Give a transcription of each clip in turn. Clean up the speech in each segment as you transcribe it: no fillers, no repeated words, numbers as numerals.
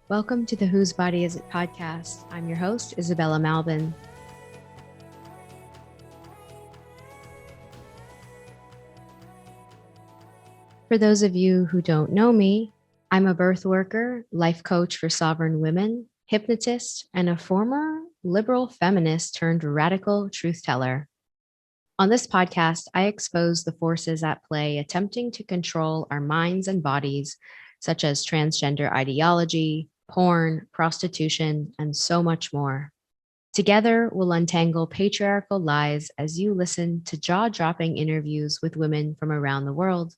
Welcome to the Whose Body Is It podcast. I'm your host, Isabella Malvin. For those of you who don't know me, I'm a birth worker, life coach for sovereign women, hypnotist, and a former liberal feminist turned radical truth teller. On this podcast, I expose the forces at play attempting to control our minds and bodies, such as transgender ideology, porn, prostitution, and so much more. Together, we'll untangle patriarchal lies as you listen to jaw-dropping interviews with women from around the world.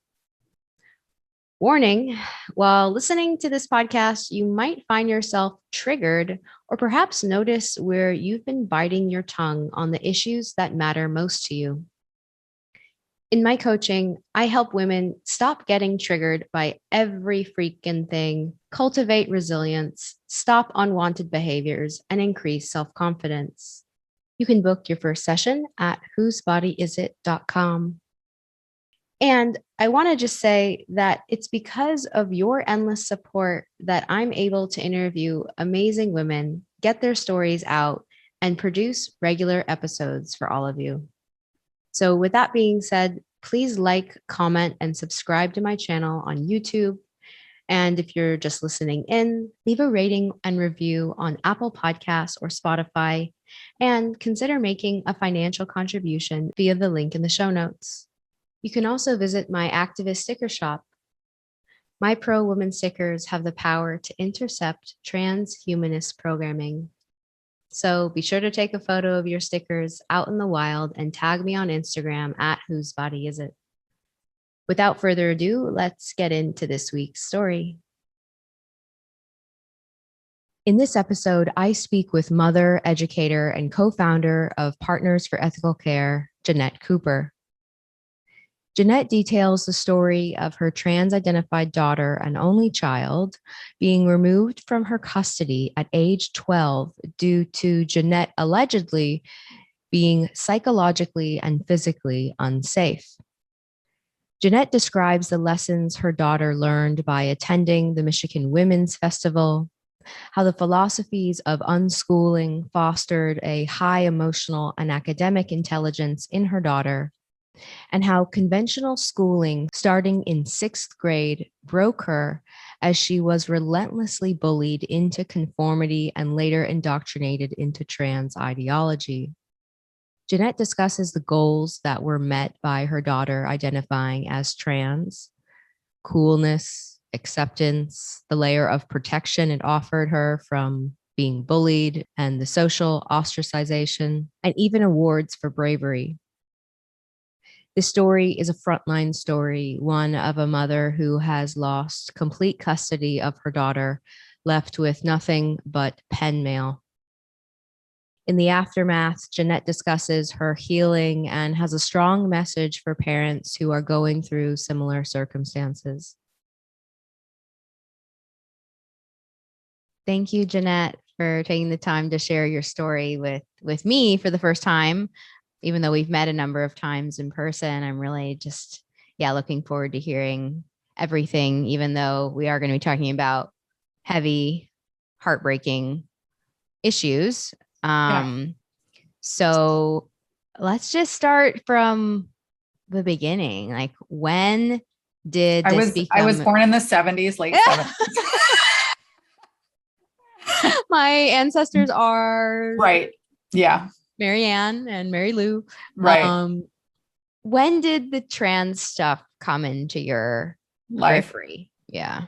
Warning, while listening to this podcast, you might find yourself triggered or perhaps notice where you've been biting your tongue on the issues that matter most to you. In my coaching, I help women stop getting triggered by every freaking thing, cultivate resilience, stop unwanted behaviors, and increase self-confidence. You can book your first session at whosebodyisit.com. And I want to just say that it's because of your endless support that I'm able to interview amazing women, get their stories out, and produce regular episodes for all of you. So with that being said, please like, comment, and subscribe to my channel on YouTube. And if you're just listening in, leave a rating and review on Apple Podcasts or Spotify, and consider making a financial contribution via the link in the show notes. You can also visit my activist sticker shop. My pro-woman stickers have the power to intercept transhumanist programming. So be sure to take a photo of your stickers out in the wild and tag me on Instagram at Whose Body Is It. Without further ado, let's get into this week's story. In this episode, I speak with mother, educator, and co-founder of Partners for Ethical Care, Jeannette Cooper. Jeannette details the story of her trans-identified daughter and only child being removed from her custody at age 12 due to Jeannette allegedly being psychologically and physically unsafe. Jeannette describes the lessons her daughter learned by attending the Michigan Women's Festival, how the philosophies of unschooling fostered a high emotional and academic intelligence in her daughter, and how conventional schooling starting in 6th grade broke her as she was relentlessly bullied into conformity and later indoctrinated into trans ideology. Jeannette discusses the goals that were met by her daughter identifying as trans, coolness, acceptance, the layer of protection it offered her from being bullied, and the social ostracization, and even awards for bravery. This story is a frontline story, one of a mother who has lost complete custody of her daughter, left with nothing but pen mail. In the aftermath, Jeannette discusses her healing and has a strong message for parents who are going through similar circumstances. Thank you, Jeannette, for taking the time to share your story with me for the first time. Even though we've met a number of times in person, I'm really just, looking forward to hearing everything, even though we are going to be talking about heavy, heartbreaking issues. So let's just start from the beginning. Like, when did this become? I was born in the 70s, late 70s. My ancestors are right. Yeah. Mary Ann and Mary Lou. Right. When did the trans stuff come into your life? Periphery? Yeah.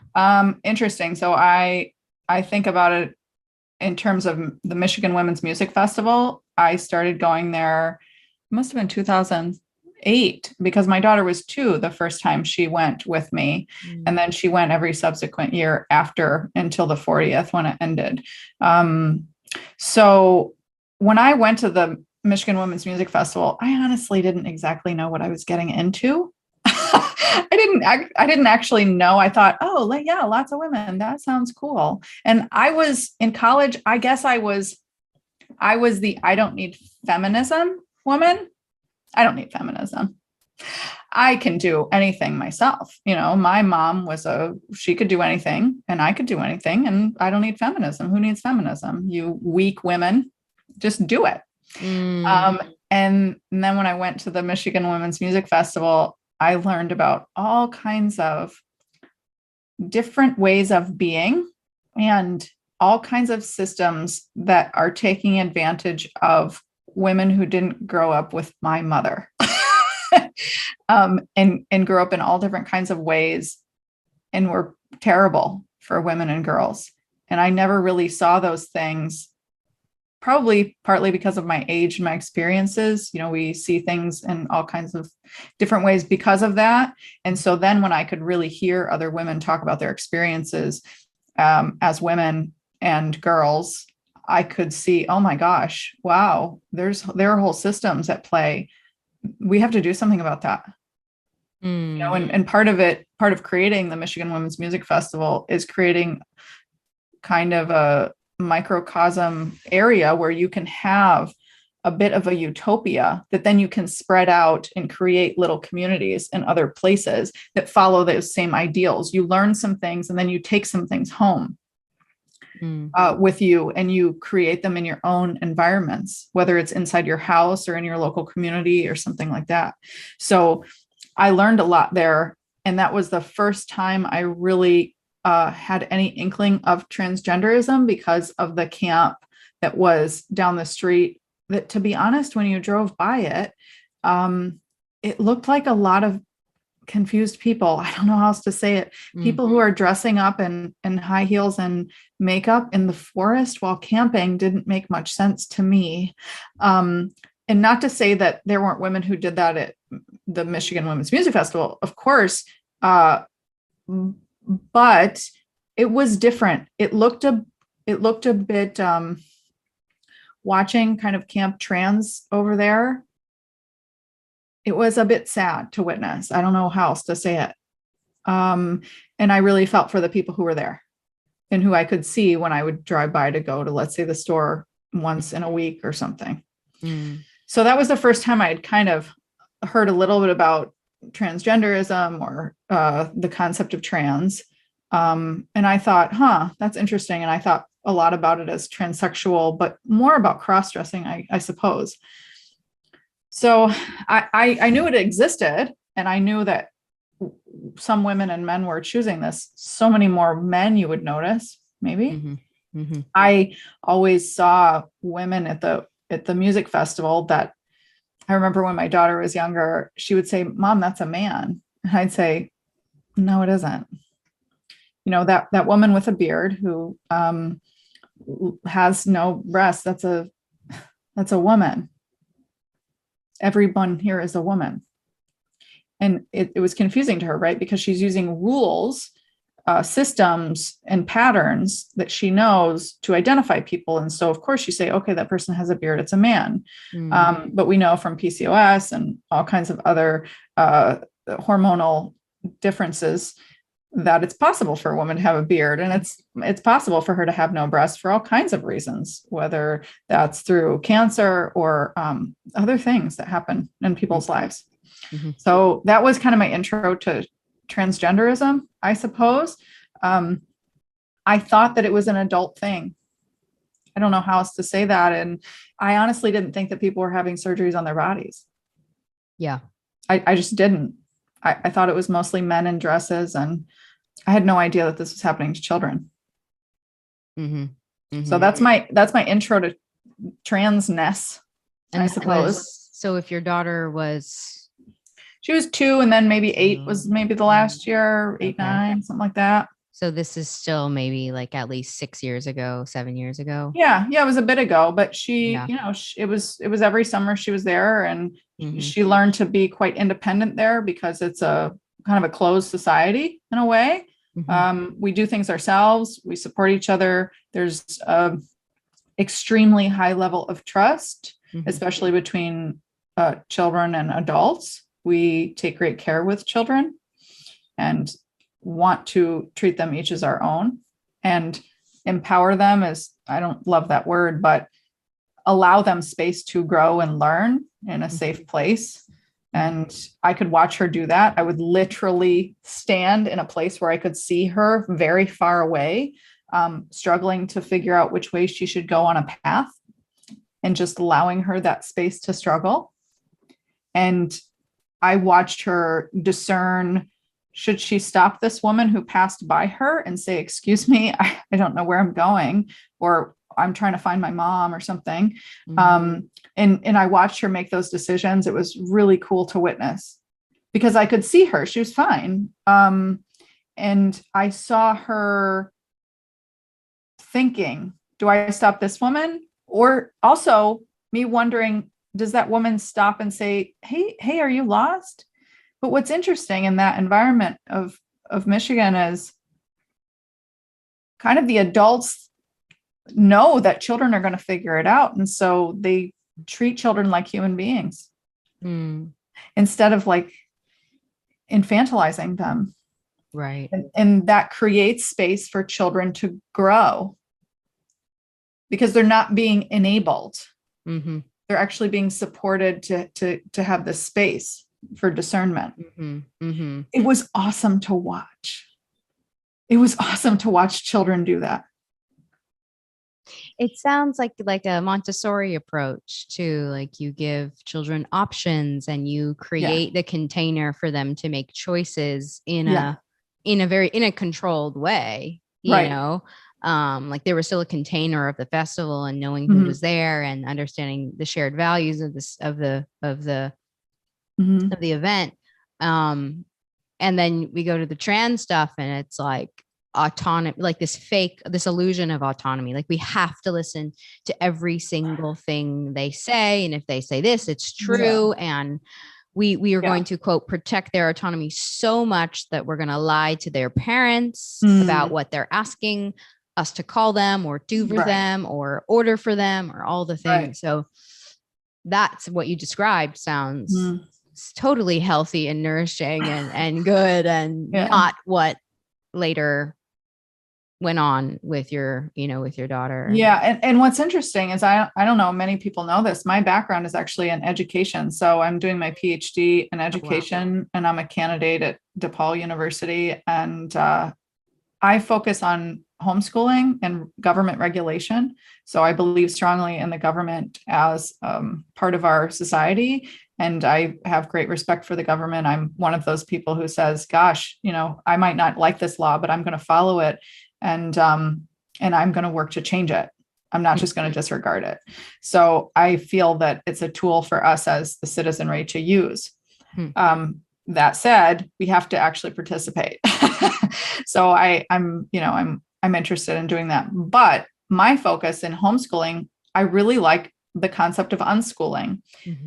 Interesting. So I think about it in terms of the Michigan Women's Music Festival. I started going there, must have been 2008, because my daughter was 2 the first time she went with me. And then she went every subsequent year after until the 40th when it ended. So when I went to the Michigan Women's Music Festival, I honestly didn't exactly know what I was getting into. I didn't actually know. I thought, oh, yeah, lots of women. That sounds cool. And I was in college. I guess I was the I don't need feminism woman. I don't need feminism. I can do anything myself. My mom she could do anything and I could do anything. And I don't need feminism. Who needs feminism? You weak women, just do it. Mm. And then when I went to the Michigan Women's Music Festival, I learned about all kinds of different ways of being and all kinds of systems that are taking advantage of women who didn't grow up with my mother. And grew up in all different kinds of ways and were terrible for women and girls. And I never really saw those things, probably partly because of my age and my experiences. We see things in all kinds of different ways because of that. And so then when I could really hear other women talk about their experiences as women and girls, I could see, oh my gosh, wow, there are whole systems at play. We have to do something about that. And part of creating the Michigan Women's Music Festival is creating kind of a microcosm area where you can have a bit of a utopia that then you can spread out and create little communities in other places that follow those same ideals. You learn some things and then you take some things home with you, and you create them in your own environments, whether it's inside your house or in your local community or something like that. So I learned a lot there. And that was the first time I really had any inkling of transgenderism, because of the camp that was down the street, that, to be honest, when you drove by it, it looked like a lot of confused people. I don't know how else to say it. People who are dressing up in high heels and makeup in the forest while camping didn't make much sense to me. And not to say that there weren't women who did that at the Michigan Women's Music Festival, of course, but it was different. It looked a bit, watching kind of Camp Trans over there, it was a bit sad to witness. I don't know how else to say it. And I really felt for the people who were there and who I could see when I would drive by to go to, let's say, the store once in a week or something. So that was the first time I had kind of heard a little bit about transgenderism or the concept of trans. And I thought, that's interesting. And I thought a lot about it as transsexual, but more about cross-dressing, I suppose. So I knew it existed, and I knew that some women and men were choosing this. So many more men you would notice, maybe. I always saw women at the music festival that I remember when my daughter was younger, she would say, "Mom, that's a man." And I'd say, "No, it isn't." That woman with a beard who has no breasts, that's a woman. Everyone here is a woman. And it was confusing to her, right? Because she's using rules, systems, and patterns that she knows to identify people. And so, of course, you say, okay, that person has a beard, it's a man. But we know from PCOS and all kinds of other hormonal differences that it's possible for a woman to have a beard, and it's possible for her to have no breasts for all kinds of reasons, whether that's through cancer or other things that happen in people's lives. So that was kind of my intro to transgenderism, I suppose. I thought that it was an adult thing. I don't know how else to say that. And I honestly didn't think that people were having surgeries on their bodies. Yeah. I just didn't. I thought it was mostly men in dresses, and I had no idea that this was happening to children. So that's my intro to transness, I suppose. So if your daughter she was 2, and then maybe 8 was maybe the last year, 8, 9, something like that. So this is still maybe like at least 6 years ago, 7 years ago. Yeah. It was a bit ago, but she, it was every summer she was there, and she learned to be quite independent there because it's a kind of a closed society in a way. We do things ourselves. We support each other. There's extremely high level of trust, especially between children and adults. We take great care with children and want to treat them each as our own, and empower them as, I don't love that word, but allow them space to grow and learn in a safe place. And I could watch her do that. I would literally stand in a place where I could see her very far away, struggling to figure out which way she should go on a path, and just allowing her that space to struggle. And I watched her discern, should she stop this woman who passed by her and say, excuse me, I don't know where I'm going, or I'm trying to find my mom or something. And I watched her make those decisions. It was really cool to witness because I could see her. She was fine. And I saw her thinking, do I stop this woman? Or also me wondering, does that woman stop and say, hey, are you lost? But what's interesting in that environment of Michigan is kind of the adults know that children are going to figure it out. And so they treat children like human beings instead of like infantilizing them. Right. And that creates space for children to grow because they're not being enabled. They're actually being supported to have this space for discernment. It was awesome to watch. It was awesome to watch children do that. It sounds like a Montessori approach to, like, you give children options and you create the container for them to make choices in a controlled way, you know, like there was still a container of the festival and knowing who was there and understanding the shared values of the event. And then we go to the trans stuff and it's like autonomy, like this illusion of autonomy. Like we have to listen to every single thing they say. And if they say this, it's true. And we are going to, quote, protect their autonomy so much that we're going to lie to their parents about what they're asking us to call them or do for them or order for them or all the things. So that's what you described sounds totally healthy and nourishing and good and not what later went on with your daughter. Yeah. And what's interesting is I don't know, many people know this. My background is actually in education. So I'm doing my PhD in education and I'm a candidate at DePaul University. And I focus on homeschooling and government regulation. So I believe strongly in the government as part of our society. And I have great respect for the government. I'm one of those people who says, gosh, I might not like this law, but I'm going to follow it. And I'm going to work to change it. I'm not just going to disregard it. So I feel that it's a tool for us as the citizenry to use. That said, we have to actually participate. So I'm interested in doing that. But my focus in homeschooling, I really like the concept of unschooling.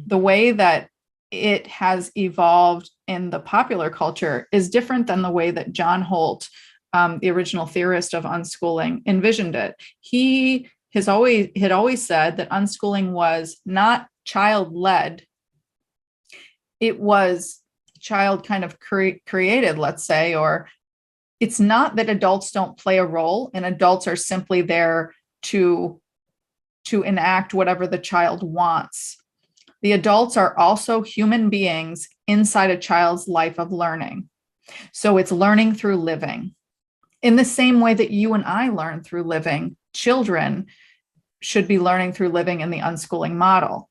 The way that it has evolved in the popular culture is different than the way that John Holt, the original theorist of unschooling, envisioned it. He had always said that unschooling was not child-led. It was child kind of created, let's say, or it's not that adults don't play a role and adults are simply there to enact whatever the child wants. The adults are also human beings inside a child's life of learning. So it's learning through living. In the same way that you and I learn through living, children should be learning through living in the unschooling model.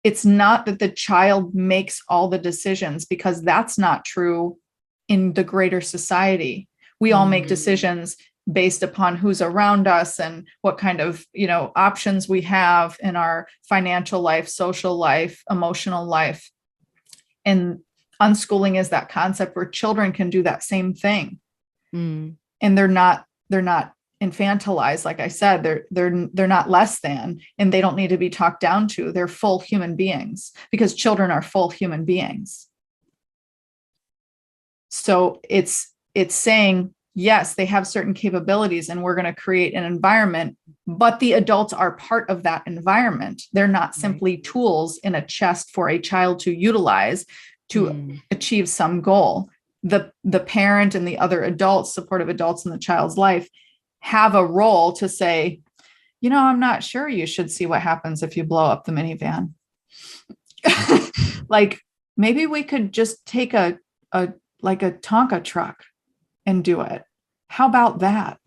It's not that the child makes all the decisions, because that's not true in the greater society. We all make decisions based upon who's around us and what kind of, options we have in our financial life, social life, emotional life. And unschooling is that concept where children can do that same thing. And they're not infantilized. Like I said, they're not less than, and they don't need to be talked down to. They're full human beings, because children are full human beings. So it's saying, yes, they have certain capabilities and we're going to create an environment, but the adults are part of that environment. They're not simply tools in a chest for a child to utilize to achieve some goal. The parent and the other adults, supportive adults in the child's life, have a role to say, I'm not sure you should see what happens if you blow up the minivan. Like, maybe we could just take a like a Tonka truck and do it. How about that?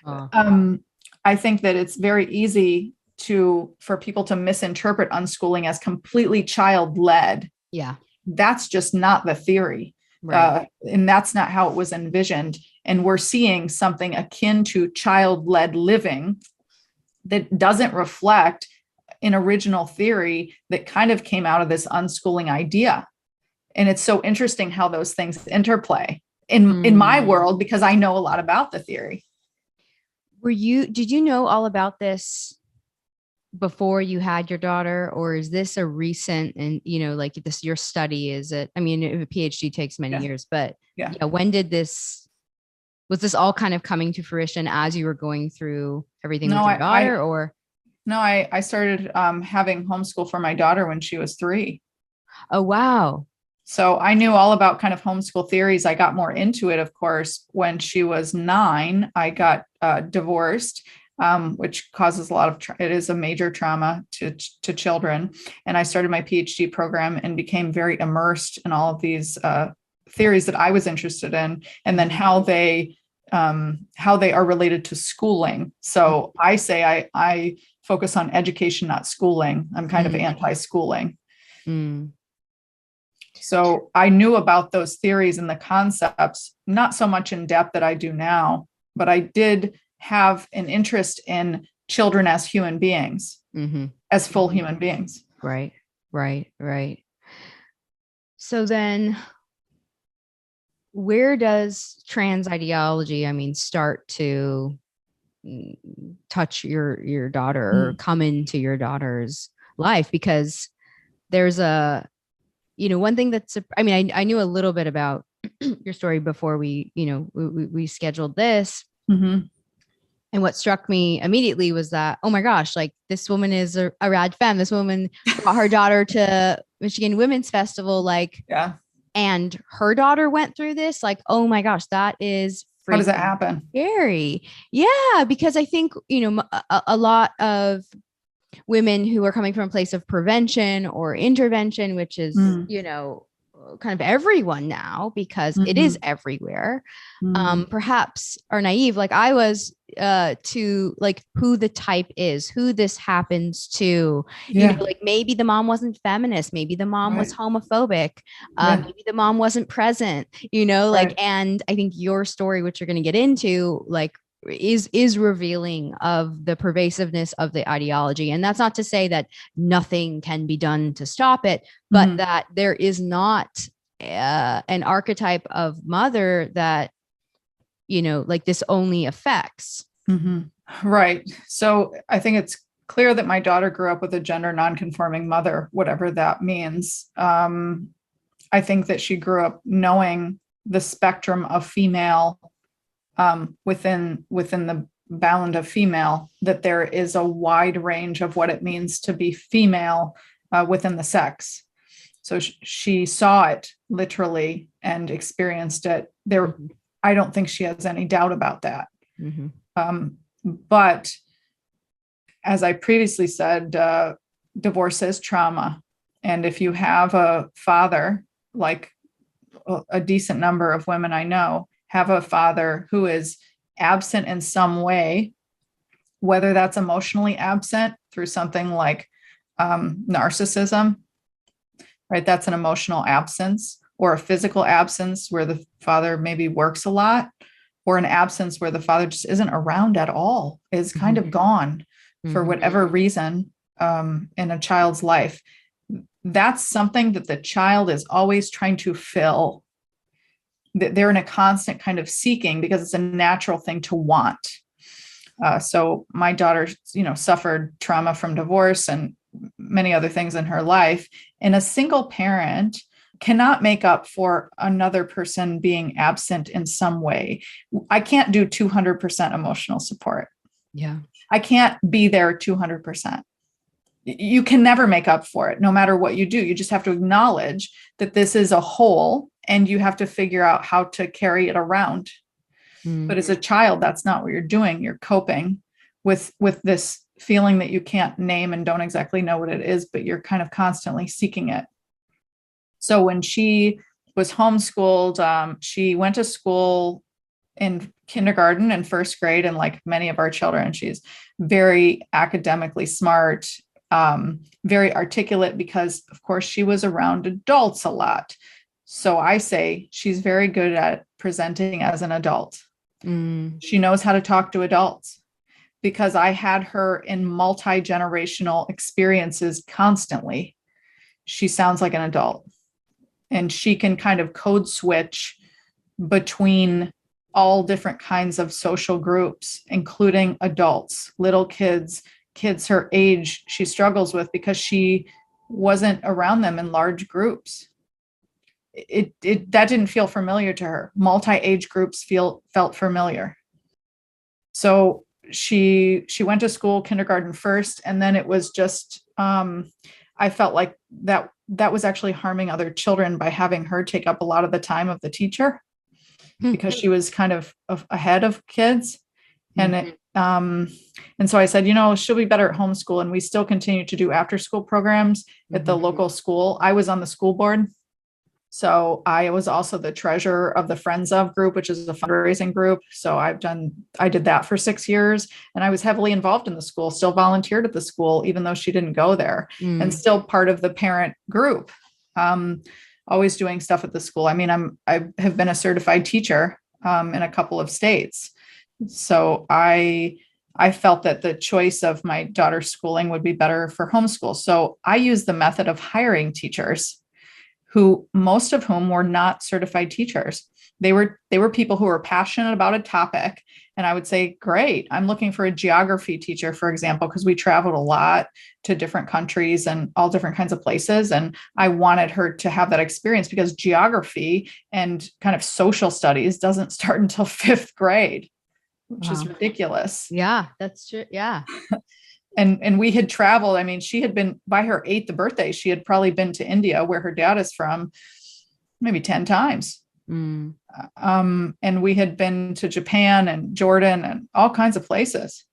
Oh, I think that it's very easy for people to misinterpret unschooling as completely child-led. yeah. That's just not the theory. Right. And that's not how it was envisioned. And we're seeing something akin to child-led living that doesn't reflect an original theory that kind of came out of this unschooling idea. And it's so interesting how those things interplay in my world, because I know a lot about the theory. Did you know all about this before you had your daughter, or is this a recent, and like this, your study, is it, I mean, a PhD takes many years, but Yeah. when was this all kind of coming to fruition as you were going through everything with your daughter, or? No, I started having homeschool for my daughter when she was 3. Oh, wow. So I knew all about kind of homeschool theories. I got more into it, of course, when she was 9. I got divorced, which causes a lot of, it is a major trauma to children. And I started my PhD program and became very immersed in all of these theories that I was interested in, and then how they are related to schooling. So I say I focus on education, not schooling. I'm kind of anti-schooling. So I knew about those theories and the concepts, not so much in depth that I do now, but I did have an interest in children as human beings, as full human beings. Right. So then where does trans ideology, start to touch your daughter or come into your daughter's life? Because there's one thing that's, I knew a little bit about your story before we scheduled this. And what struck me immediately was that, oh my gosh, like this woman is a rad femme. This woman brought her daughter to Michigan Women's Festival, and her daughter went through this. Like, oh my gosh, that is how does that happen? Scary. Yeah, because I think, a lot of women who are coming from a place of prevention or intervention, which is, kind of everyone now, because it is everywhere, perhaps are naive, like I was, to like who the type is, who this happens to, like maybe the mom wasn't feminist, maybe the mom was homophobic, maybe the mom wasn't present, like, and I think your story, which you're going to get into, like is revealing of the pervasiveness of the ideology. And that's not to say that nothing can be done to stop it, but that there is not an archetype of mother that, like this only affects. Right. So I think it's clear that my daughter grew up with a gender nonconforming mother, whatever that means. I think that she grew up knowing the spectrum of female within the bound of female, that there is a wide range of what it means to be female within the sex. So she saw it literally and experienced it there. I don't think she has any doubt about that. But as I previously said, divorce is trauma. And if you have a father, like a decent number of women I know have a father who is absent in some way, whether that's emotionally absent through something like narcissism, right? That's an emotional absence, or a physical absence where the father maybe works a lot, or an absence where the father just isn't around at all, is kind of gone for whatever reason in a child's life. That's something that the child is always trying to fill. They're in a constant kind of seeking, because it's a natural thing to want. So my daughter, suffered trauma from divorce and many other things in her life. And a single parent cannot make up for another person being absent in some way. I can't do 200% emotional support. Yeah. I can't be there 200%. You can never make up for it, no matter what you do. You just have to acknowledge that this is a whole, and you have to figure out how to carry it around. But as a child, that's not what you're doing. You're coping with this feeling that you can't name and don't exactly know what it is, but you're kind of constantly seeking it. So when she was homeschooled, she went to school in kindergarten and first grade, and like many of our children, she's very academically smart, very articulate, because of course she was around adults a lot. So I say she's very good at presenting as an adult. She knows how to talk to adults, because I had her in multi-generational experiences constantly. She sounds like an adult, and she can kind of code switch between all different kinds of social groups, including adults, little kids, kids her age she struggles with, because she wasn't around them in large groups. That didn't feel familiar to her. Multi-age groups felt familiar. So she went to school, kindergarten first, and then it was just I felt like that was actually harming other children by having her take up a lot of the time of the teacher, because she was kind of ahead of kids. And and so I said, she'll be better at homeschool. And we still continue to do after school programs at the local school. I was on the school board. So I was also the treasurer of the Friends of group, which is a fundraising group. So I did that for 6 years, and I was heavily involved in the school, still volunteered at the school, even though she didn't go there, and still part of the parent group, always doing stuff at the school. I mean, I have been a certified teacher in a couple of states. So I felt that the choice of my daughter's schooling would be better for homeschool. So I used the method of hiring teachers, who most of whom were not certified teachers. They were people who were passionate about a topic. And I would say, great, I'm looking for a geography teacher, for example, because we traveled a lot to different countries and all different kinds of places. And I wanted her to have that experience, because geography and kind of social studies doesn't start until 5th grade, which is ridiculous. Yeah, that's true. Yeah. And we had traveled. I mean, she had been, by her 8th birthday, she had probably been to India, where her dad is from, maybe 10 times. And we had been to Japan and Jordan and all kinds of places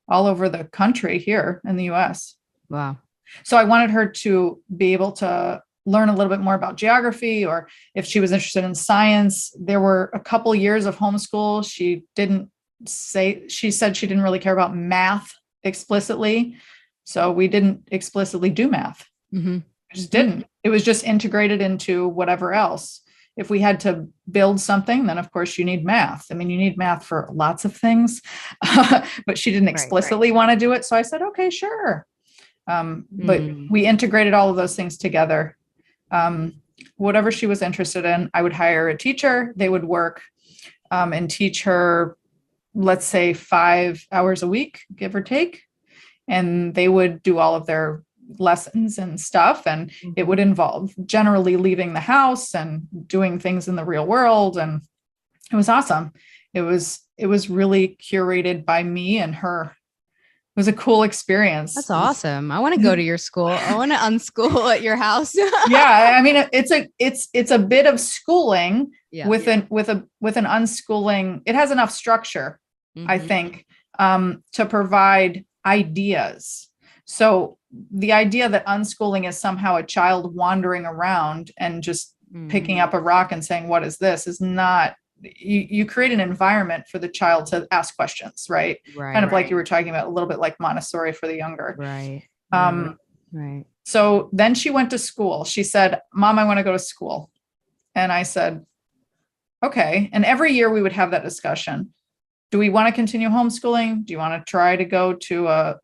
all over the country here in the US. Wow. So I wanted her to be able to learn a little bit more about geography, or if she was interested in science. There were a couple years of homeschool. She said she didn't really care about math explicitly. So we didn't explicitly do math. We just didn't. It was just integrated into whatever else. If we had to build something, then of course you need math. I mean, you need math for lots of things, but she didn't explicitly want to do it. So I said, okay, sure. But we integrated all of those things together. Whatever she was interested in, I would hire a teacher. They would work and teach her, let's say 5 hours a week, give or take. And they would do all of their lessons and stuff. And it would involve generally leaving the house and doing things in the real world. And it was awesome. It was really curated by me and her. It was a cool experience. That's awesome. I want to go to your school. I want to unschool at your house. Yeah. I mean, it's a bit of schooling with an unschooling. It has enough structure, I think, to provide ideas. So the idea that unschooling is somehow a child wandering around and just picking up a rock and saying, what is this, is not. You create an environment for the child to ask questions, right? Kind of like you were talking about, a little bit like Montessori for the younger. Right. So then she went to school. She said, Mom, I want to go to school. And I said, okay. And every year we would have that discussion. Do we want to continue homeschooling? Do you want to try to go to a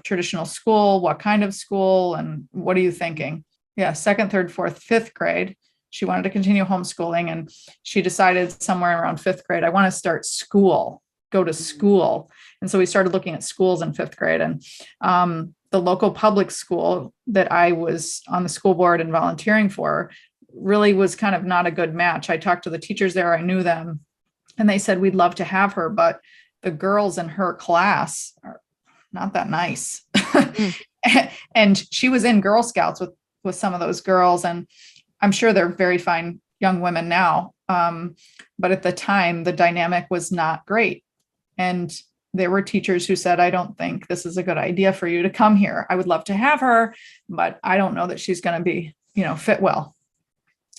traditional school? What kind of school? And what are you thinking? Yeah, 2nd, 3rd, 4th, 5th grade. She wanted to continue homeschooling, and she decided somewhere around 5th grade, I want to start school, go to school. And so we started looking at schools in 5th grade, and the local public school that I was on the school board and volunteering for really was kind of not a good match. I talked to the teachers there. I knew them, and they said, we'd love to have her, but the girls in her class are not that nice. And she was in Girl Scouts with some of those girls, and I'm sure they're very fine young women now. But at the time, the dynamic was not great. And there were teachers who said, I don't think this is a good idea for you to come here. I would love to have her, but I don't know that she's going to be, fit well.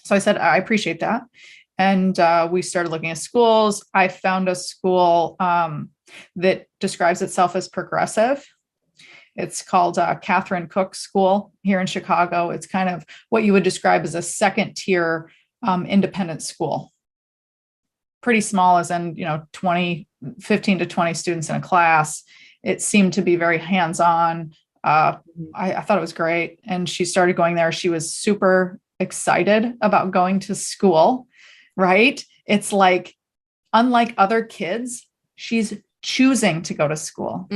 So I said, I appreciate that. And we started looking at schools. I found a school that describes itself as progressive. It's called Catherine Cook School here in Chicago. It's kind of what you would describe as a second tier independent school. Pretty small, as in, 15 to 20 students in a class. It seemed to be very hands-on. I thought it was great. And she started going there. She was super excited about going to school, right? It's like, unlike other kids, she's choosing to go to school.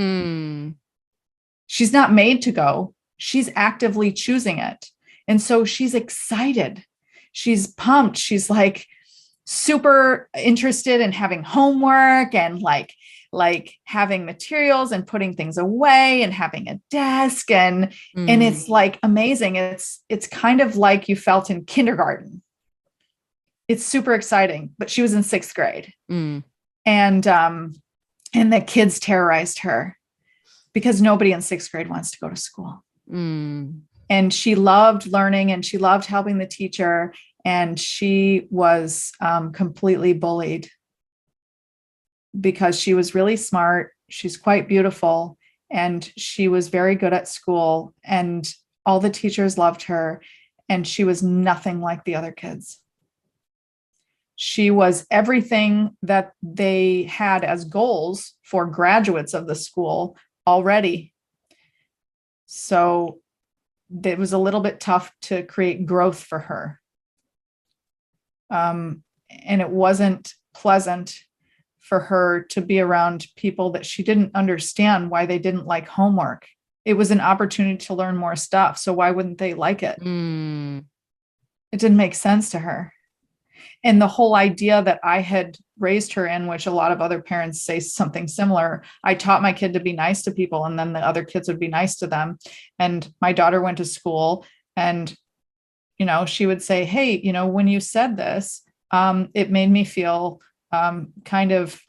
She's not made to go. She's actively choosing it. And so she's excited. She's pumped. She's like super interested in having homework and like having materials and putting things away and having a desk. And it's like amazing. It's kind of like you felt in kindergarten. It's super exciting, but she was in 6th grade. And the kids terrorized her because nobody in 6th grade wants to go to school. And she loved learning and she loved helping the teacher. And she was completely bullied because she was really smart. She's quite beautiful. And she was very good at school. And all the teachers loved her. And she was nothing like the other kids. She was everything that they had as goals for graduates of the school already. So it was a little bit tough to create growth for her. And it wasn't pleasant for her to be around people that she didn't understand why they didn't like homework. It was an opportunity to learn more stuff. So why wouldn't they like it? It didn't make sense to her. And the whole idea that I had raised her in, which a lot of other parents say something similar, I taught my kid to be nice to people and then the other kids would be nice to them. And my daughter went to school and, she would say, hey, when you said this, it made me feel kind of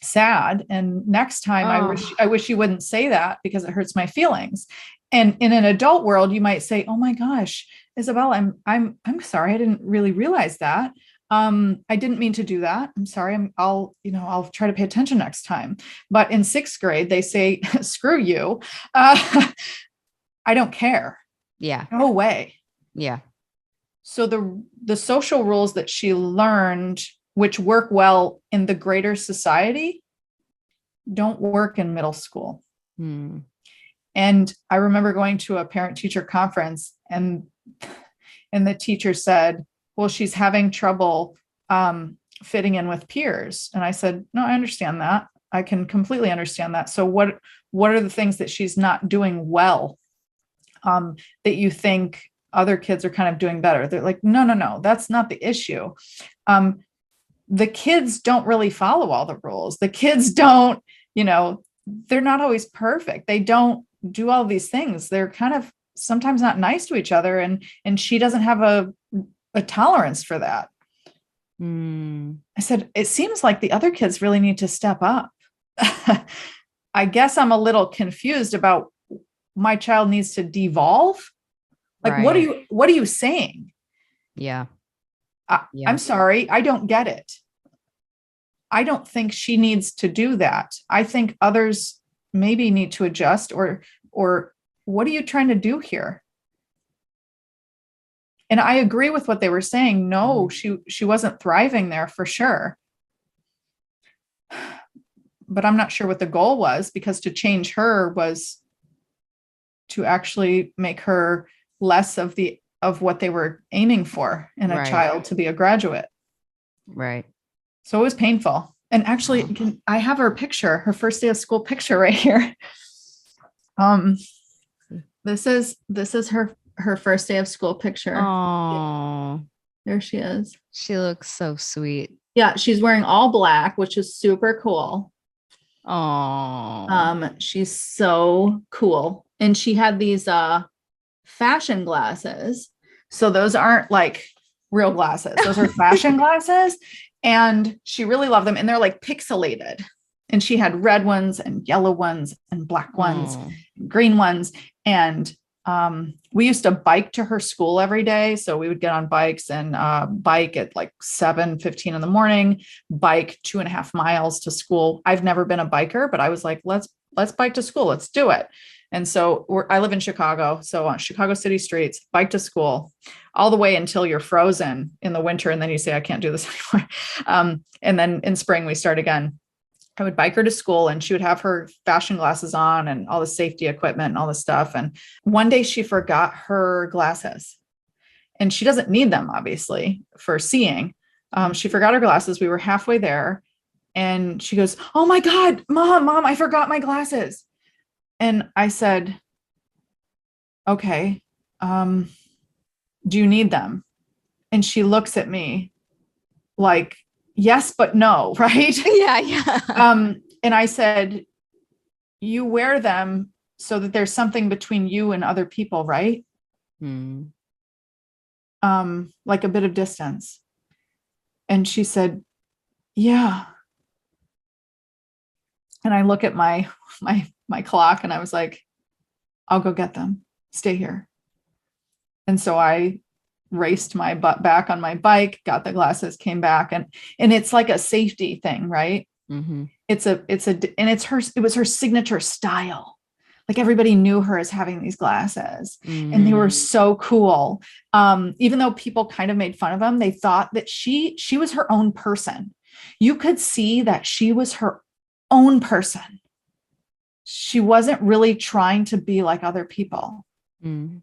sad. And next time I wish you wouldn't say that because it hurts my feelings. And in an adult world, you might say, oh my gosh, Isabel, I'm sorry. I didn't really realize that. I didn't mean to do that. I'm sorry. I'll try to pay attention next time. But in 6th grade, they say, screw you. I don't care. Yeah. No way. Yeah. So the social rules that she learned, which work well in the greater society, don't work in middle school. And I remember going to a parent-teacher conference and the teacher said, well, she's having trouble fitting in with peers. And I said, no, I understand that. I can completely understand that. So what are the things that she's not doing well that you think other kids are kind of doing better? They're like, no, that's not the issue. The kids don't really follow all the rules. The kids don't, they're not always perfect. They don't do all these things. They're kind of sometimes not nice to each other. And she doesn't have a tolerance for that. I said, it seems like the other kids really need to step up. I guess I'm a little confused about my child needs to devolve. Like, right. What are you saying? Yeah. I'm sorry. I don't get it. I don't think she needs to do that. I think others maybe need to adjust or what are you trying to do here? And I agree with what they were saying. No, she wasn't thriving there for sure. But I'm not sure what the goal was, because to change her was to actually make her less of what they were aiming for in a child to be a graduate. Right. So it was painful. And actually, I have her picture, her first day of school picture right here. This is her first day of school picture. Oh, there she is. She looks so sweet. Yeah, she's wearing all black, which is super cool. Oh, she's so cool. And she had these fashion glasses. So those aren't like real glasses. Those are fashion glasses. And she really loved them. And they're like pixelated. And she had red ones and yellow ones and black ones, and green ones. And We used to bike to her school every day. So we would get on bikes and bike at like 7:15 in the morning, bike 2.5 miles to school. I've never been a biker, but I was like, let's bike to school. Let's do it. And so I live in Chicago. So on Chicago city streets, bike to school all the way until you're frozen in the winter. And then you say, I can't do this anymore. And then in spring, we start again. I would bike her to school and she would have her fashion glasses on and all the safety equipment and all the stuff. And one day she forgot her glasses and she doesn't need them, obviously, for seeing. She forgot her glasses. We were halfway there and she goes, oh my God, mom, I forgot my glasses. And I said, okay, do you need them? And she looks at me like, yes, but no, right? Yeah. And I said, you wear them so that there's something between you and other people, right? Mm. Like a bit of distance. And she said, yeah. And I look at my clock and I was like, I'll go get them. Stay here. And so I raced my butt back on my bike, got the glasses, came back. And it's like a safety thing, right? Mm-hmm. It was her signature style. Like everybody knew her as having these glasses and they were so cool. Even though people kind of made fun of them, they thought that she was her own person. You could see that she was her own person. She wasn't really trying to be like other people. Mm.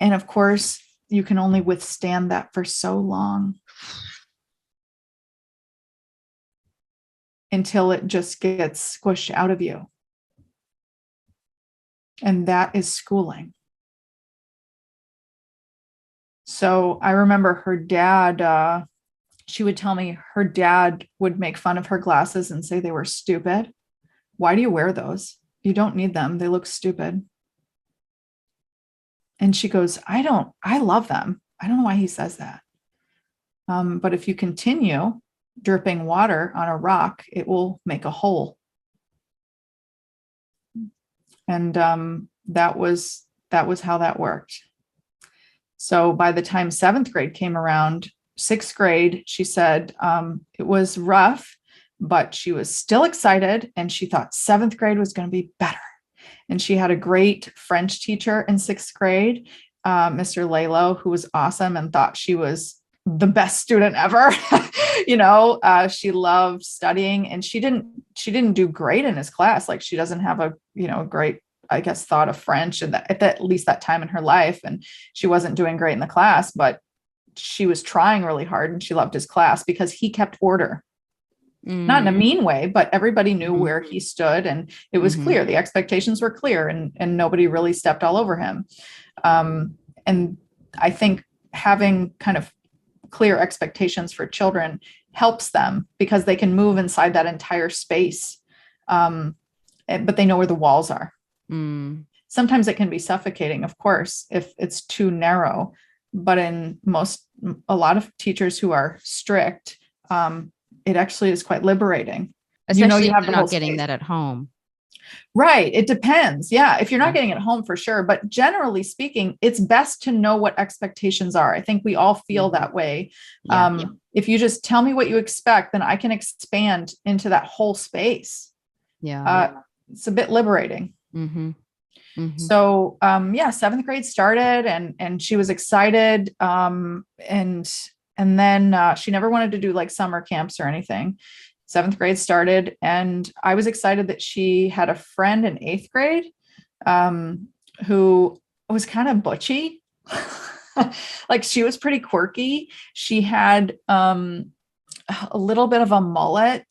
And of course, you can only withstand that for so long until it just gets squished out of you. And that is schooling. So I remember her dad, she would tell me her dad would make fun of her glasses and say they were stupid. Why do you wear those? You don't need them. They look stupid. And she goes, I love them. I don't know why he says that. But if you continue dripping water on a rock, it will make a hole. And that was how that worked. So by the time 7th grade came around, 6th grade, she said it was rough, but she was still excited. And she thought 7th grade was going to be better. And she had a great French teacher in 6th grade, Mr. Lalo, who was awesome and thought she was the best student ever. She loved studying and she didn't do great in his class. Like she doesn't have a great, I guess, thought of French at least that time in her life. And she wasn't doing great in the class, but she was trying really hard and she loved his class because he kept order. Not in a mean way, but everybody knew where he stood and it was clear. The expectations were clear and nobody really stepped all over him. And I think having kind of clear expectations for children helps them because they can move inside that entire space. But they know where the walls are. Sometimes it can be suffocating, of course, if it's too narrow, but a lot of teachers who are strict, it actually is quite liberating. Especially you have if you're not getting that at home. Right. It depends. Yeah. If you're not getting it at home, for sure. But generally speaking, it's best to know what expectations are. I think we all feel that way. If you just tell me what you expect, then I can expand into that whole space. It's a bit liberating. So, 7th grade started and she was excited. And then she never wanted to do like summer camps or anything. 7th grade started and I was excited that she had a friend in 8th grade who was kind of butchy. Like she was pretty quirky. She had a little bit of a mullet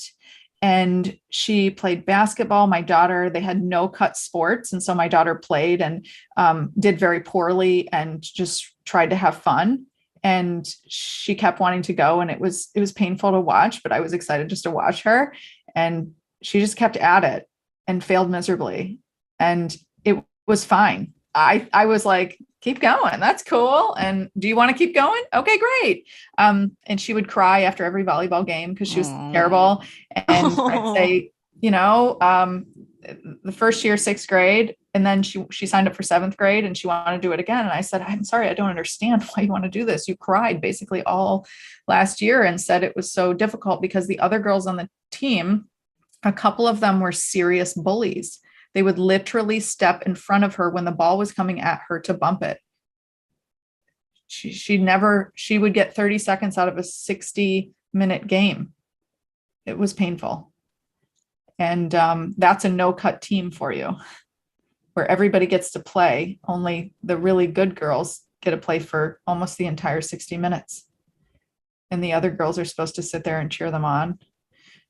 and she played basketball. My daughter, they had no cut sports. And so my daughter played and did very poorly and just tried to have fun. And she kept wanting to go and it was painful to watch, but I was excited just to watch her. And she just kept at it and failed miserably. And it was fine. I was like, keep going. That's cool. And do you want to keep going? Okay, great. And she would cry after every volleyball game because she was terrible. And I'd say, the first year, 6th grade, and then she signed up for 7th grade and she wanted to do it again. And I said, I'm sorry, I don't understand why you want to do this. You cried basically all last year and said it was so difficult because the other girls on the team, a couple of them were serious bullies. They would literally step in front of her when the ball was coming at her to bump it. She would get 30 seconds out of a 60-minute game. It was painful. And that's a no-cut team for you, where everybody gets to play. Only the really good girls get to play for almost the entire 60 minutes. And the other girls are supposed to sit there and cheer them on.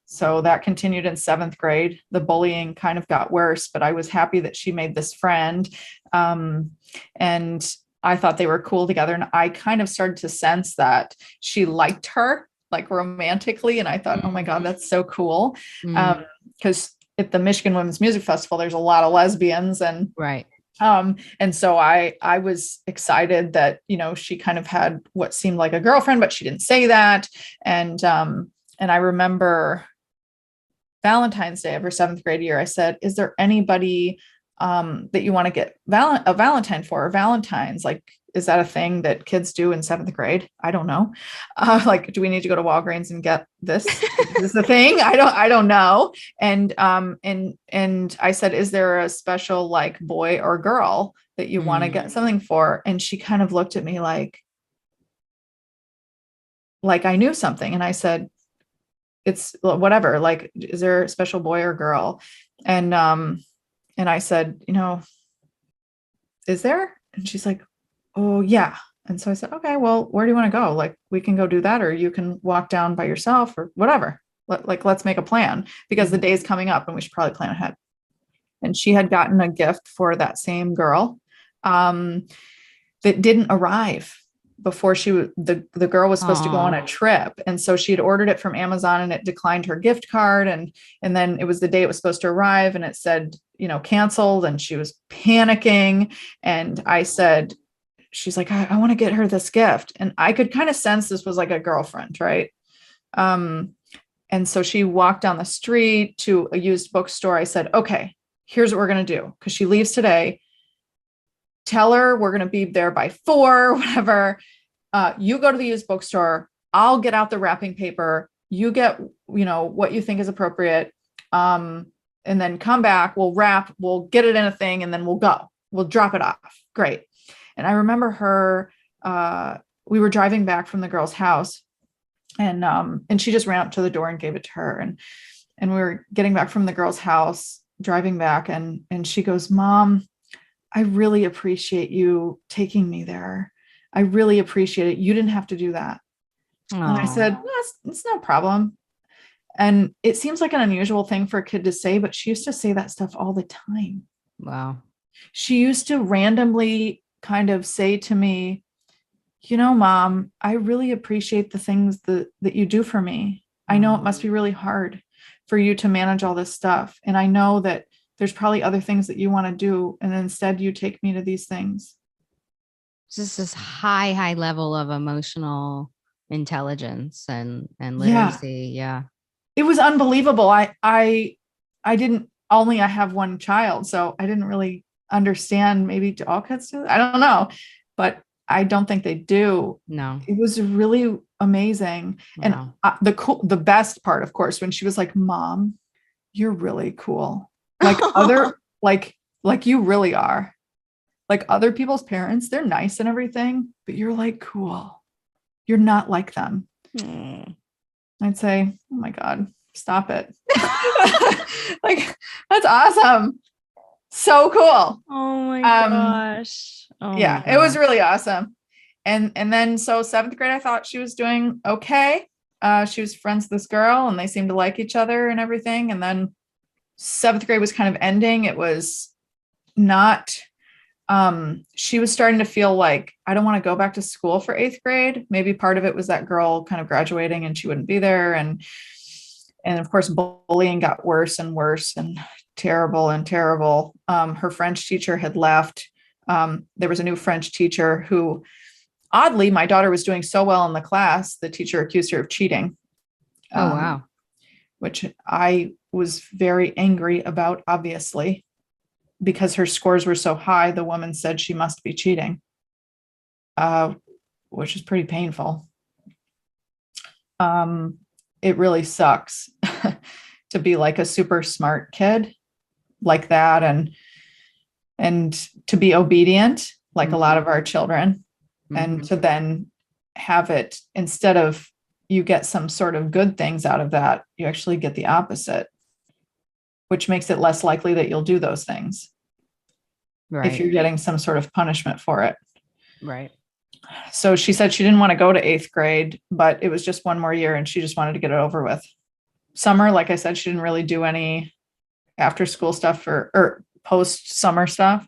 So that continued in 7th grade. The bullying kind of got worse, but I was happy that she made this friend. And I thought they were cool together. And I kind of started to sense that she liked her, like romantically. And I thought, oh my God, that's so cool. Because at the Michigan Women's Music Festival, there's a lot of lesbians. And right. And so I was excited that, she kind of had what seemed like a girlfriend, but she didn't say that. And I remember Valentine's Day of her 7th grade year, I said, is there anybody that you want to get a Valentine for, or Valentine's? Like, is that a thing that kids do in 7th grade? I don't know. Like, do we need to go to Walgreens and get this? Is this a thing? I don't know. And I said, is there a special like boy or girl that you want to get something for? And she kind of looked at me like I knew something. And I said, it's whatever. Like, is there a special boy or girl? And I said, is there? And she's like, oh yeah. And so I said, okay, well, where do you want to go? Like, we can go do that, or you can walk down by yourself, or whatever. Let's make a plan, because the day's coming up and we should probably plan ahead. And she had gotten a gift for that same girl that didn't arrive before the girl was supposed to go on a trip. And so she had ordered it from Amazon and it declined her gift card. And then it was the day it was supposed to arrive and it said, canceled, and she was panicking. And I said, she's like, I want to get her this gift. And I could kind of sense this was like a girlfriend. Right. And so she walked down the street to a used bookstore. I said, okay, here's what we're going to do. Cause she leaves today. Tell her we're going to be there by 4, whatever. You go to the used bookstore. I'll get out the wrapping paper. You get, what you think is appropriate. And then come back. We'll wrap, we'll get it in a thing, and then we'll go. We'll drop it off. Great. And I remember her, we were driving back from the girl's house, and she just ran up to the door and gave it to her. And we were getting back from the girl's house, driving back, and she goes, Mom, I really appreciate you taking me there. I really appreciate it. You didn't have to do that. Aww. And I said, it's no problem. And it seems like an unusual thing for a kid to say, but she used to say that stuff all the time. Wow. She used to randomly kind of say to me, Mom, I really appreciate the things that you do for me. I know it must be really hard for you to manage all this stuff. And I know that there's probably other things that you want to do. And instead you take me to these things. Just this high level of emotional intelligence and literacy. Yeah. It was unbelievable. I didn't only, I have one child, so I didn't really understand, maybe do all kids do that? I don't know, but I don't think they do. No. It was really amazing. Wow. And the best part, of course, when she was like, Mom, you're really cool. Like like you really are. Like other people's parents, they're nice and everything, but you're like cool. You're not like them. I'd say, oh my God, stop it. Like, that's awesome. So cool. Oh my gosh. Yeah, it was really awesome. And then so 7th grade, I thought she was doing okay. She was friends with this girl and they seemed to like each other and everything. And then 7th grade was kind of ending. It was not, she was starting to feel like, I don't want to go back to school for 8th grade. Maybe part of it was that girl kind of graduating and she wouldn't be there. And of course, bullying got worse and worse and terrible and terrible. Her French teacher had left. There was a new French teacher who, oddly, my daughter was doing so well in the class, the teacher accused her of cheating. Oh, wow. which I was very angry about, obviously, because her scores were so high. The woman said she must be cheating, which is pretty painful. It really sucks to be like a super smart kid like that, and to be obedient like a lot of our children, and to then have it, instead of you get some sort of good things out of that, you actually get the opposite, which makes it less likely that you'll do those things. Right. If you're getting some sort of punishment for it. Right. So she said she didn't want to go to 8th grade, but it was just one more year and she just wanted to get it over with. Summer, like I said, she didn't really do any after school stuff or post summer stuff.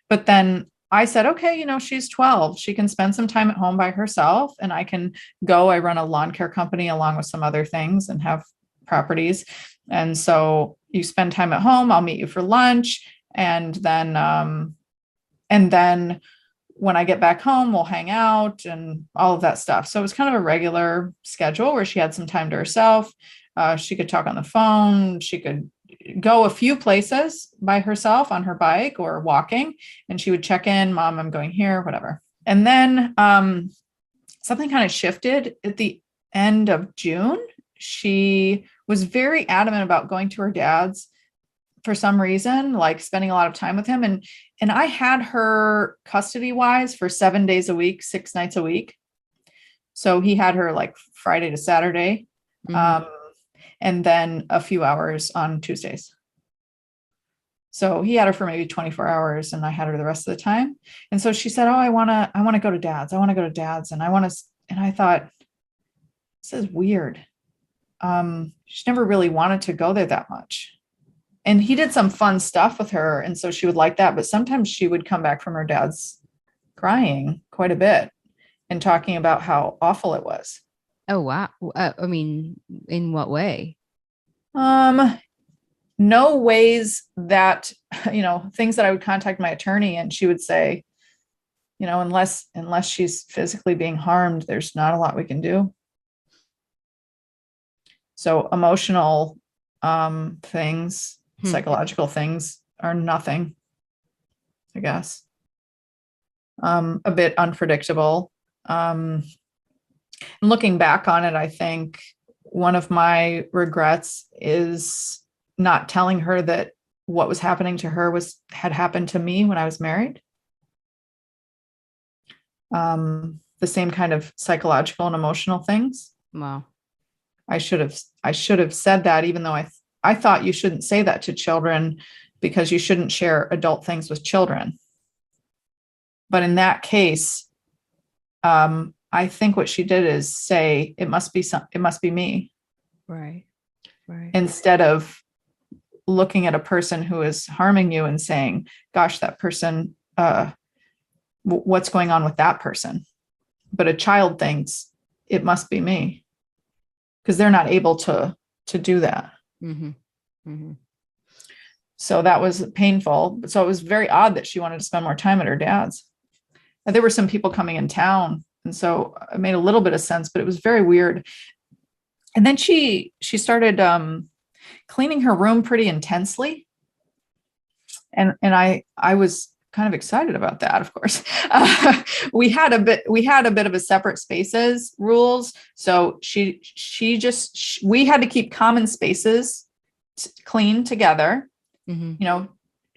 But then I said, okay, she's 12. She can spend some time at home by herself, and I can go. I run a lawn care company along with some other things and have properties. And so you spend time at home. I'll meet you for lunch. And then when I get back home, we'll hang out and all of that stuff. So it was kind of a regular schedule where she had some time to herself. She could talk on the phone. She could go a few places by herself on her bike or walking, and she would check in, Mom, I'm going here, whatever. And then something kind of shifted at the end of June. She was very adamant about going to her dad's for some reason, like spending a lot of time with him. And I had her custody wise for 7 days a week, 6 nights a week. So he had her like Friday to Saturday. And then a few hours on Tuesdays. So he had her for maybe 24 hours and I had her the rest of the time. And so she said, oh, I want to go to dad's. I want to go to dad's. And I thought, this is weird. She never really wanted to go there that much. And he did some fun stuff with her. And so she would like that. But sometimes she would come back from her dad's crying quite a bit and talking about how awful it was. Oh, wow. I mean, in what way? No ways that, things that I would contact my attorney and she would say, unless she's physically being harmed, there's not a lot we can do. So emotional things, psychological things are nothing, I guess. A bit unpredictable. Looking back on it, I think one of my regrets is not telling her that what was happening to her had happened to me when I was married. The same kind of psychological and emotional things. Wow. I should have said that, even though I thought you shouldn't say that to children because you shouldn't share adult things with children. But in that case, I think what she did is say, it must be me. Right. Right. Instead of looking at a person who is harming you and saying, gosh, that person, what's going on with that person? But a child thinks it must be me because they're not able to do that. So that was painful. So it was very odd that she wanted to spend more time at her dad's. And there were some people coming in town. And so it made a little bit of sense, but it was very weird. And then she started cleaning her room pretty intensely. And I was kind of excited about that, of course. We had a bit of a separate spaces rules. So we had to keep common spaces clean together.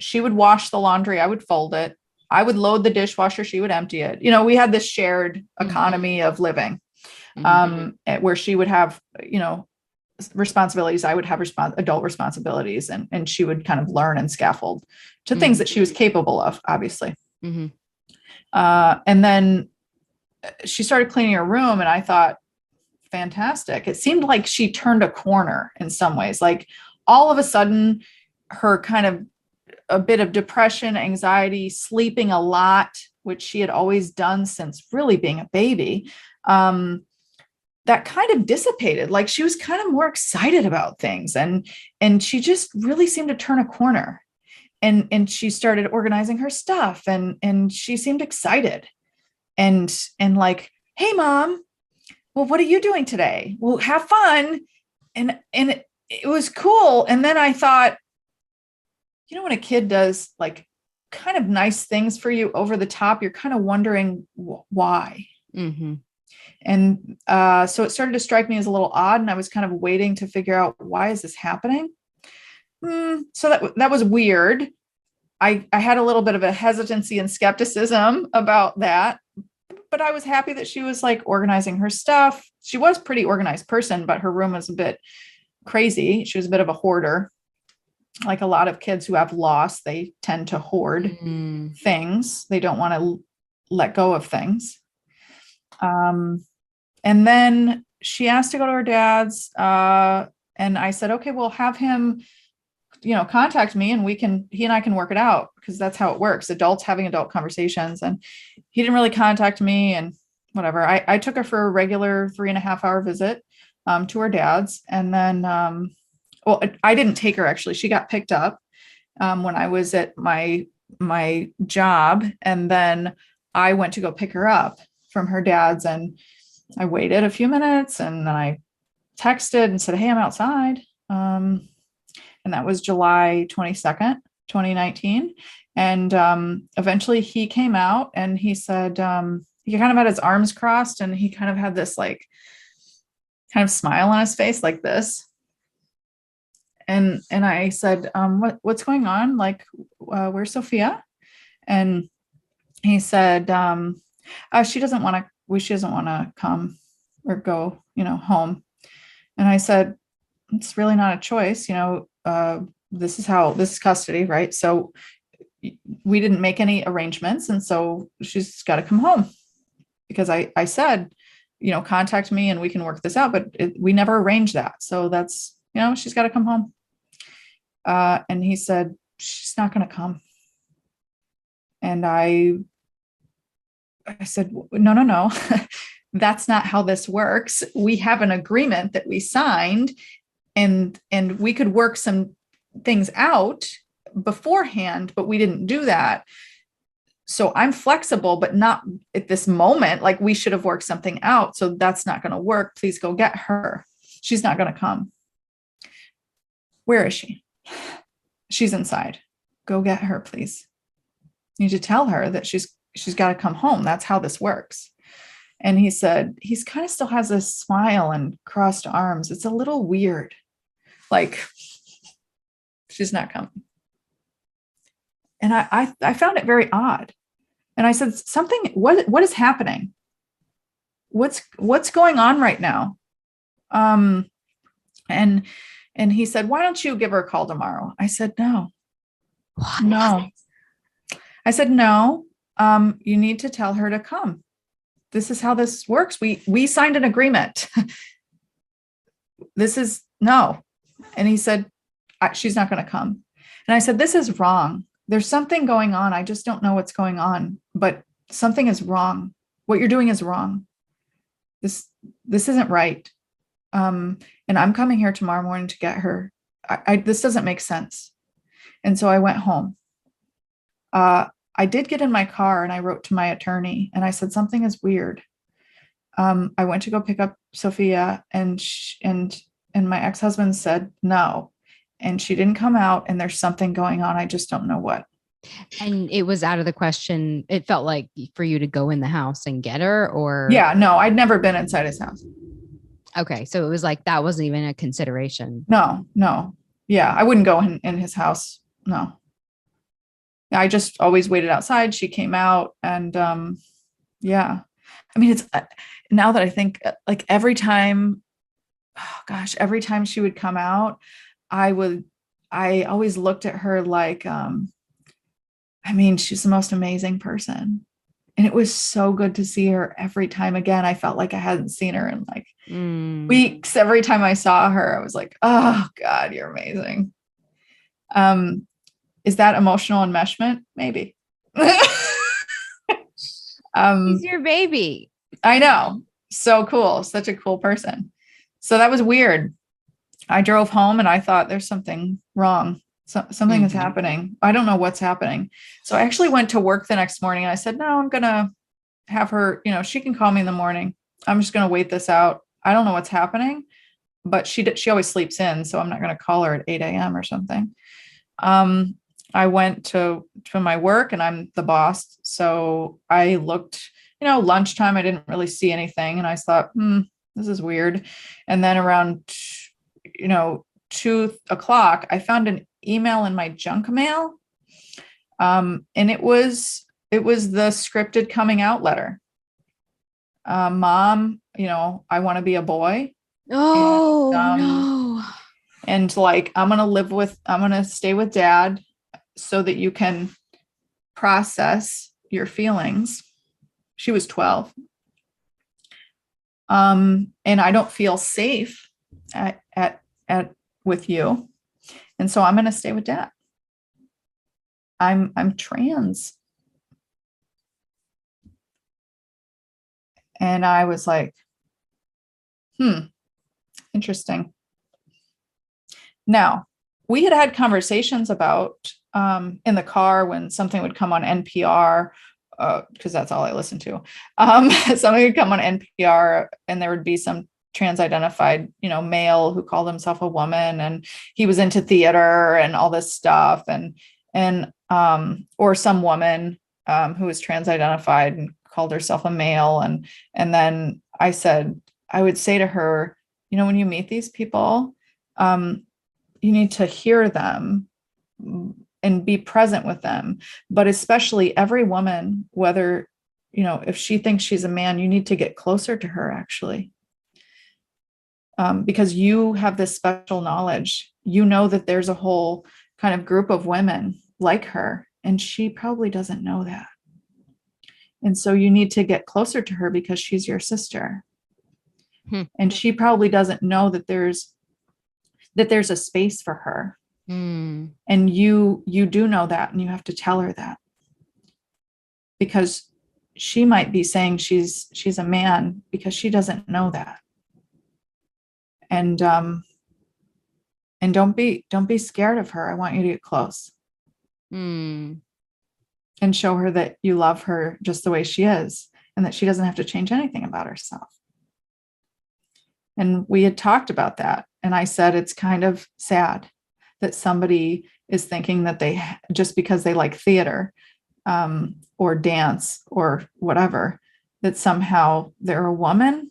She would wash the laundry, I would fold it. I would load the dishwasher, she would empty it. We had this shared economy of living, where she would have, responsibilities. I would have adult responsibilities, and she would kind of learn and scaffold to things that she was capable of, obviously. And then she started cleaning her room, and I thought, fantastic. It seemed like she turned a corner in some ways. Like all of a sudden, her kind of a bit of depression, anxiety, sleeping a lot, which she had always done since really being a baby, that kind of dissipated. Like she was kind of more excited about things, and she just really seemed to turn a corner, and she started organizing her stuff, and she seemed excited and like, hey, Mom, well, what are you doing today? Well, have fun. And it was cool. And then I thought, when a kid does like kind of nice things for you over the top, you're kind of wondering why. Mm-hmm. And so it started to strike me as a little odd, and I was kind of waiting to figure out, why is this happening? So that was weird. I had a little bit of a hesitancy and skepticism about that, but I was happy that she was like organizing her stuff. She was a pretty organized person, but her room was a bit crazy. She was a bit of a hoarder. Like a lot of kids who have loss, they tend to hoard things. They don't want to let go of things. And then she asked to go to her dad's, and I said, okay, we'll have him, contact me, and he and I can work it out, because that's how it works. Adults having adult conversations. And he didn't really contact me, and whatever. I took her for a regular 3.5-hour visit to her dad's. And then, I didn't take her, actually. She got picked up when I was at my job. And then I went to go pick her up from her dad's, and I waited a few minutes, and then I texted and said, hey, I'm outside. And that was July 22nd, 2019. And eventually he came out, and he said, he kind of had his arms crossed, and he kind of had this like kind of smile on his face like this. And I said, what's going on? Like, where's Sophia? And he said, she doesn't want to come or go, home. And I said, it's really not a choice. This is custody, right? So we didn't make any arrangements. And so she's got to come home, because I said, contact me and we can work this out, but we never arranged that. So that's, she's got to come home. And he said, she's not going to come. And I said, no, that's not how this works. We have an agreement that we signed, and we could work some things out beforehand, but we didn't do that. So I'm flexible, but not at this moment. Like, we should have worked something out. So that's not going to work. Please go get her. She's not going to come. Where is she? She's inside. Go get her, please. You need to tell her that she's got to come home. That's how this works. And he said, he's kind of still has a smile and crossed arms. It's a little weird. Like, she's not coming. And I found it very odd. And I said, what is happening? What's going on right now? And he said, why don't you give her a call tomorrow? I said, no. What? No. I said, no, you need to tell her to come. This is how this works. We signed an agreement. This is no. And he said, she's not going to come. And I said, this is wrong. There's something going on. I just don't know what's going on, but something is wrong. What you're doing is wrong. This isn't right. And I'm coming here tomorrow morning to get her. This doesn't make sense. And so I went home. I did get in my car, and I wrote to my attorney, and I said, something is weird. I went to go pick up Sophia, and my ex-husband said no, and she didn't come out, and there's something going on. I just don't know what. And it was out of the question. It felt like for you to go in the house and get her, or? Yeah, no, I'd never been inside his house. Okay. So it was like, that wasn't even a consideration. No. Yeah. I wouldn't go in his house. No. I just always waited outside. She came out, and yeah. I mean, it's now that I think, like, every time she would come out, I always looked at her like, I mean, she's the most amazing person. And it was so good to see her every time again. I felt like I hadn't seen her in like weeks. Every time I saw her, I was like, oh God, you're amazing. Is that emotional enmeshment? Maybe. He's your baby. I know. So cool. Such a cool person. So that was weird. I drove home and I thought, there's something wrong. Something is happening. I don't know what's happening. So I actually went to work the next morning, and I said, no, I'm going to have her, she can call me in the morning. I'm just going to wait this out. I don't know what's happening, but she always sleeps in, so I'm not going to call her at 8 a.m. or something. I went to my work, and I'm the boss. So I looked, lunchtime, I didn't really see anything. And I thought, this is weird. And then around, 2:00, I found an email in my junk mail. And it was the scripted coming out letter. Mom, I want to be a boy. Oh, No. And like, I'm going to stay with dad so that you can process your feelings. She was 12. And I don't feel safe at with you. And so I'm going to stay with dad. I'm trans. And I was like, interesting. Now, we had conversations about in the car when something would come on NPR, because that's all I listen to. Something would come on NPR, and there would be some trans-identified, male who called himself a woman, and he was into theater and all this stuff, and or some woman who was trans-identified and called herself a male, and then I would say to her, when you meet these people, you need to hear them and be present with them. But especially every woman, whether, if she thinks she's a man, you need to get closer to her, actually. Because you have this special knowledge. That there's a whole kind of group of women like her, and she probably doesn't know that. And so you need to get closer to her because she's your sister. And she probably doesn't know that there's a space for her. And you do know that, and you have to tell her that, because she might be saying she's a man because she doesn't know that. And don't be scared of her. I want you to get close. And show her that you love her just the way she is, and that she doesn't have to change anything about herself. And we had talked about that. And I said, it's kind of sad that somebody is thinking that they, just because they like theater or dance or whatever, that somehow they're a woman.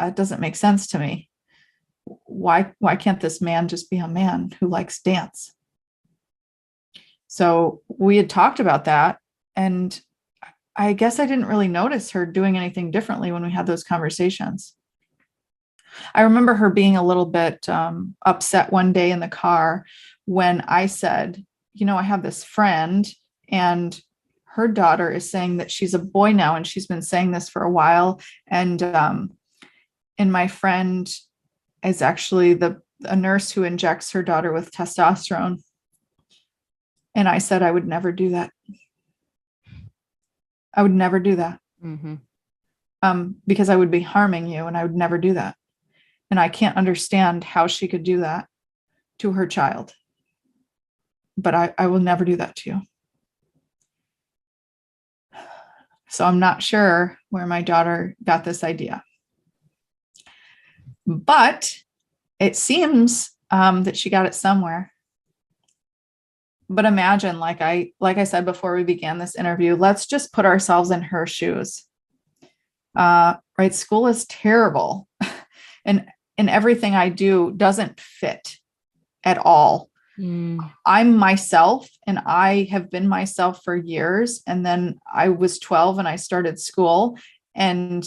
It doesn't make sense to me. Why can't this man just be a man who likes dance? So we had talked about that. And I guess I didn't really notice her doing anything differently when we had those conversations. I remember her being a little bit upset one day in the car when I said, I have this friend, and her daughter is saying that she's a boy now, and she's been saying this for a while. And my friend is actually a nurse who injects her daughter with testosterone. And I said, I would never do that. I would never do that. Because I would be harming you, and I would never do that. And I can't understand how she could do that to her child. But I will never do that to you. So I'm not sure where my daughter got this idea. But it seems that she got it somewhere. But imagine, like I said before we began this interview, let's just put ourselves in her shoes. Right? School is terrible. And everything I do doesn't fit at all. I'm myself, and I have been myself for years. And then I was 12 and I started school, and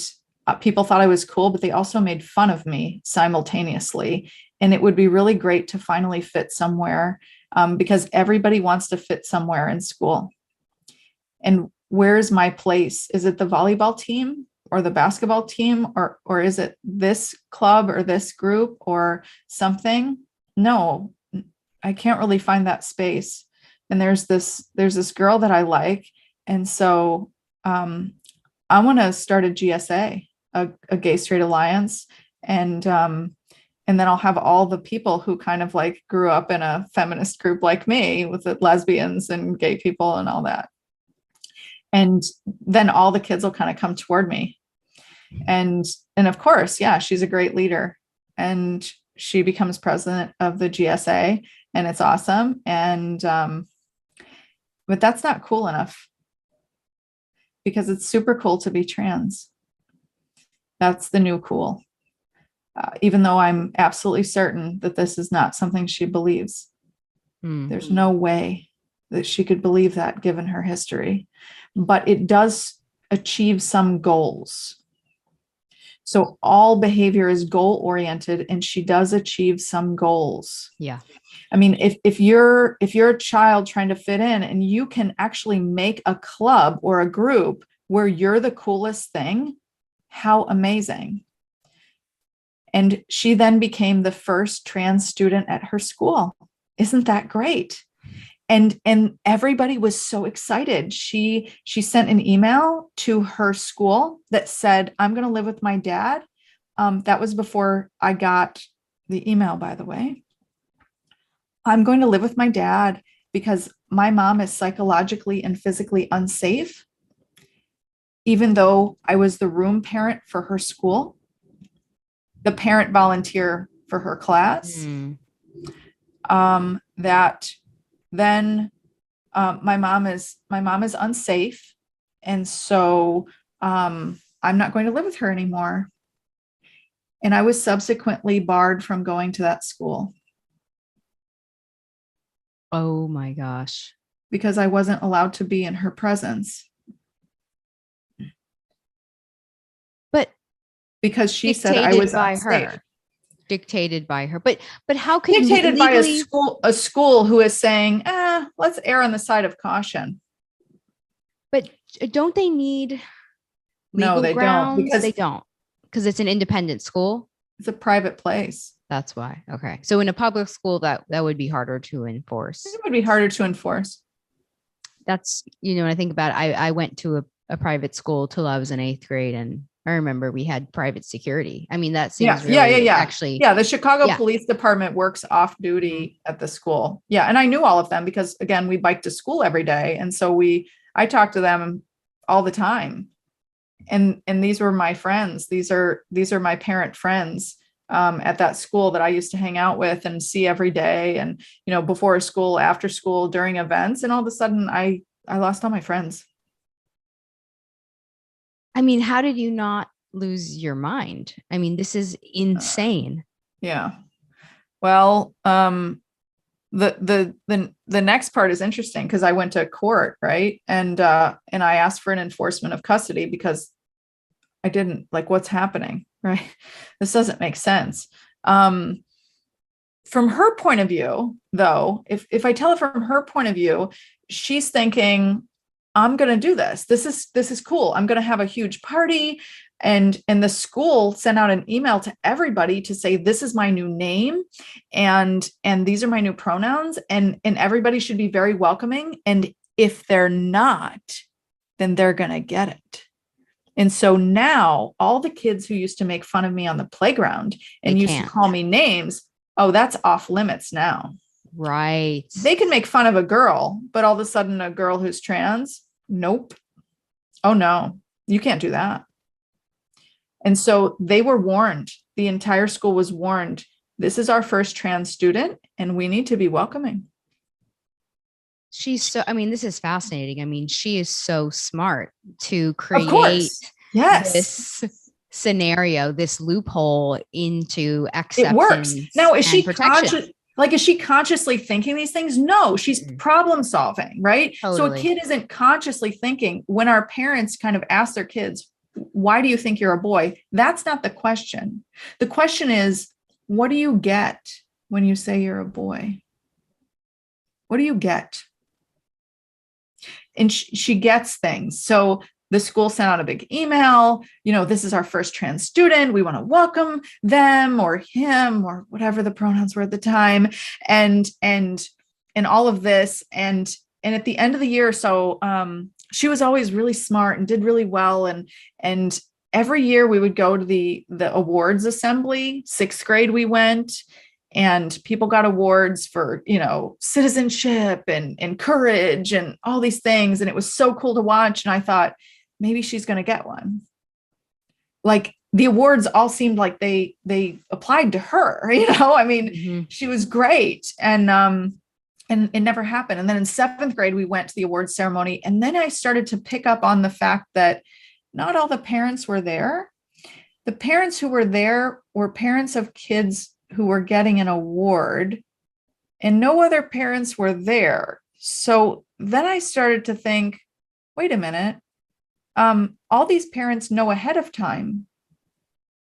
people thought I was cool, but they also made fun of me simultaneously. And it would be really great to finally fit somewhere, because everybody wants to fit somewhere in school. And where's my place? Is it the volleyball team or the basketball team, or is it this club or this group or something? No, I can't really find that space. And there's this girl that I like. And so I want to start a GSA, a gay straight alliance. And then I'll have all the people who kind of like grew up in a feminist group like me, with the lesbians and gay people and all that. And then all the kids will kind of come toward me. And of course, yeah, she's a great leader. and she becomes president of the GSA, and it's awesome. And but that's not cool enough, because it's super cool to be trans. That's the new cool. Even though I'm absolutely certain that this is not something she believes. There's no way that she could believe that given her history, but it does achieve some goals. So all behavior is goal oriented, and she does achieve some goals. Yeah. I mean, if you're a child trying to fit in, and you can actually make a club or a group where you're the coolest thing, how amazing. And she then became the first trans student at her school. Isn't that great? And everybody was so excited. She sent an email to her school that said, "I'm going to live with my dad." That was before I got the email, by the way. "I'm going to live with my dad because my mom is psychologically and physically unsafe, even though I was the room parent for her school, the parent volunteer for her class, that then my mom is unsafe. And so I'm not going to live with her anymore." And I was subsequently barred from going to that school. Oh my gosh. Because I wasn't allowed to be in her presence. But because she said I was by unsafe. her. Dictated by her. But how can dictated you legally... by a school who is saying, let's err on the side of caution. But don't they need legal No, they grounds? don't, because they don't. Because it's an independent school. It's a private place. That's why. Okay. So in a public school, that would be harder to enforce. It would be harder to enforce. That's, when I think about it, I went to a private school till I was in 8th grade, and I remember we had private security. I mean, that seems actually. Yeah, the Chicago Police Department works off duty at the school. Yeah, and I knew all of them because, again, we biked to school every day, and so I talked to them all the time. And these were my friends. These are my parent friends at that school that I used to hang out with and see every day, and before school, after school, during events. And all of a sudden, I lost all my friends. I mean, how did you not lose your mind? I mean, this is insane. Yeah. Well, the next part is interesting because I went to court, right? And I asked for an enforcement of custody because I didn't like what's happening, right? This doesn't make sense. From her point of view, though, if I tell it from her point of view, she's thinking, I'm going to do this. This is cool. I'm going to have a huge party. And the school sent out an email to everybody to say, this is my new name. And these are my new pronouns. And everybody should be very welcoming. And if they're not, then they're going to get it. And so now all the kids who used to make fun of me on the playground and used to call me names, oh, that's off limits now. Right. They can make fun of a girl, but all of a sudden a girl who's trans, nope. Oh no, you can't do that. And so they were warned. The entire school was warned. This is our first trans student and we need to be welcoming. This is fascinating. I mean, she is so smart to create this scenario, this loophole into acceptance. It works. Now, is she conscious? Like, is she consciously thinking these things? No, she's problem solving, right? Totally. So a kid isn't consciously thinking. When our parents kind of ask their kids, why do you think you're a boy? That's not the question. The question is, what do you get when you say you're a boy? What do you get? And she gets things. So the school sent out a big email, this is our first trans student. We want to welcome them or him or whatever the pronouns were at the time. And all of this. And at the end of the year, so she was always really smart and did really well. And every year we would go to the awards assembly. 6th grade we went, and people got awards for, citizenship and courage and all these things. And it was so cool to watch. And I thought, maybe she's going to get one. Like, the awards all seemed like they applied to her, I mean, she was great. And it never happened. And then in 7th grade, we went to the awards ceremony. And then I started to pick up on the fact that not all the parents were there. The parents who were there were parents of kids who were getting an award, and no other parents were there. So then I started to think, wait a minute, all these parents know ahead of time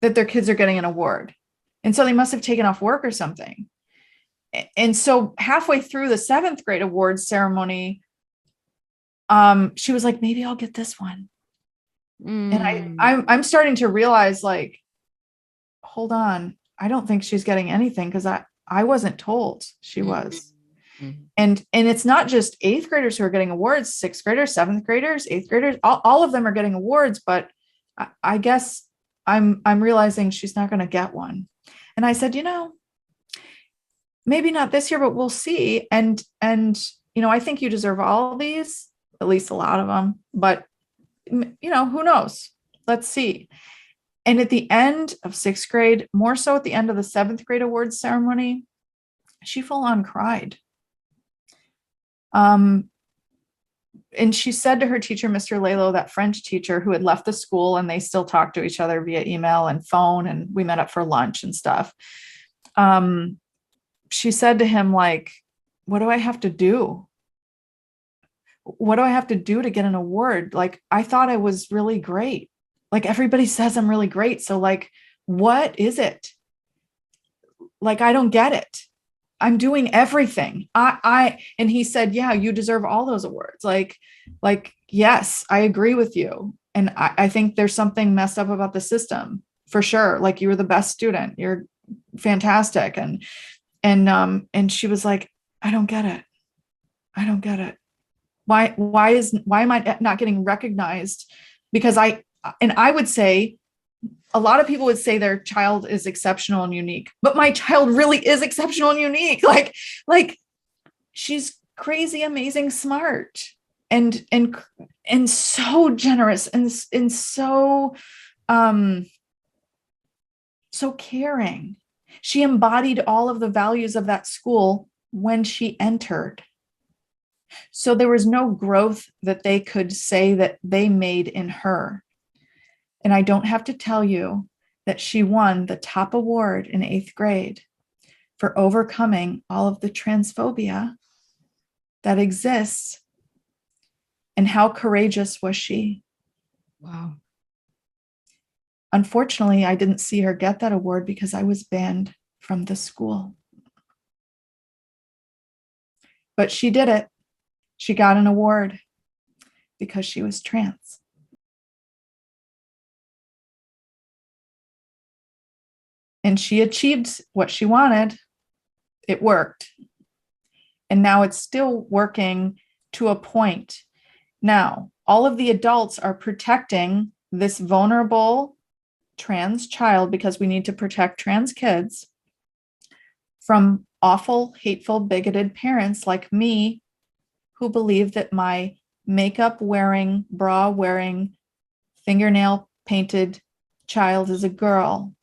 that their kids are getting an award. And so they must have taken off work or something. And so halfway through the 7th grade awards ceremony, she was like, maybe I'll get this one. And I'm starting to realize, like, hold on, I don't think she's getting anything, because I wasn't told she was. And it's not just 8th graders who are getting awards, 6th graders, 7th graders, 8th graders, all of them are getting awards, but I guess I'm realizing she's not going to get one. And I said, maybe not this year, but we'll see. And I think you deserve all of these, at least a lot of them, but who knows? Let's see. And at the end of 6th grade, more so at the end of the 7th grade awards ceremony, she full on cried. And she said to her teacher, Mr. Lalo, that French teacher who had left the school, and they still talk to each other via email and phone, and we met up for lunch and stuff. She said to him, like, what do I have to do? What do I have to do to get an award? Like, I thought I was really great. Like, everybody says I'm really great. So, like, what is it? Like, I don't get it. I'm doing everything. And he said, yeah, you deserve all those awards. Like, yes, I agree with you. And I think there's something messed up about the system, for sure. Like, you were the best student. You're fantastic. And she was like, I don't get it. I don't get it. Why am I not getting recognized? Because I would say, a lot of people would say their child is exceptional and unique, but my child really is exceptional and unique. Like she's crazy, amazing, smart, and so generous, and so caring. She embodied all of the values of that school when she entered. So there was no growth that they could say that they made in her. And I don't have to tell you that she won the top award in 8th grade for overcoming all of the transphobia that exists. And how courageous was she? Wow. Unfortunately, I didn't see her get that award because I was banned from the school. But she did it. She got an award because she was trans. And she achieved what she wanted. It worked. And now it's still working to a point. Now, all of the adults are protecting this vulnerable trans child, because we need to protect trans kids from awful, hateful, bigoted parents like me, who believe that my makeup wearing, bra wearing, fingernail painted child is a girl.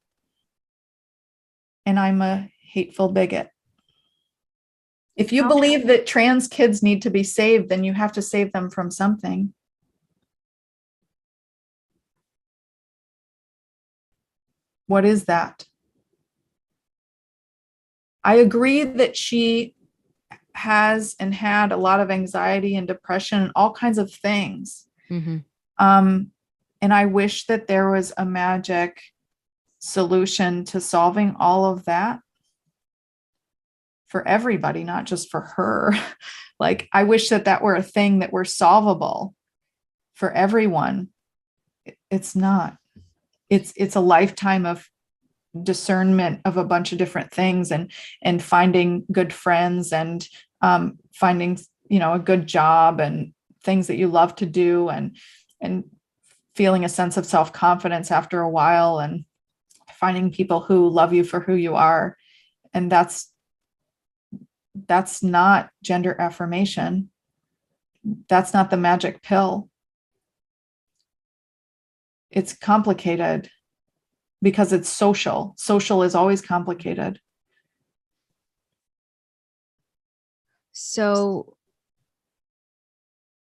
And I'm a hateful bigot. If you believe that trans kids need to be saved, then you have to save them from something. What is that? I agree that she has and had a lot of anxiety and depression and all kinds of things. Mm-hmm. And I wish that there was a magic solution to solving all of that for everybody, not just for her. Like, I wish that were a thing that were solvable for everyone. It's not. It's a lifetime of discernment of a bunch of different things, and finding good friends, and finding, a good job, and things that you love to do, and feeling a sense of self-confidence after a while, and finding people who love you for who you are. And that's not gender affirmation. That's not the magic pill. It's complicated. because it's social. Social is always complicated. So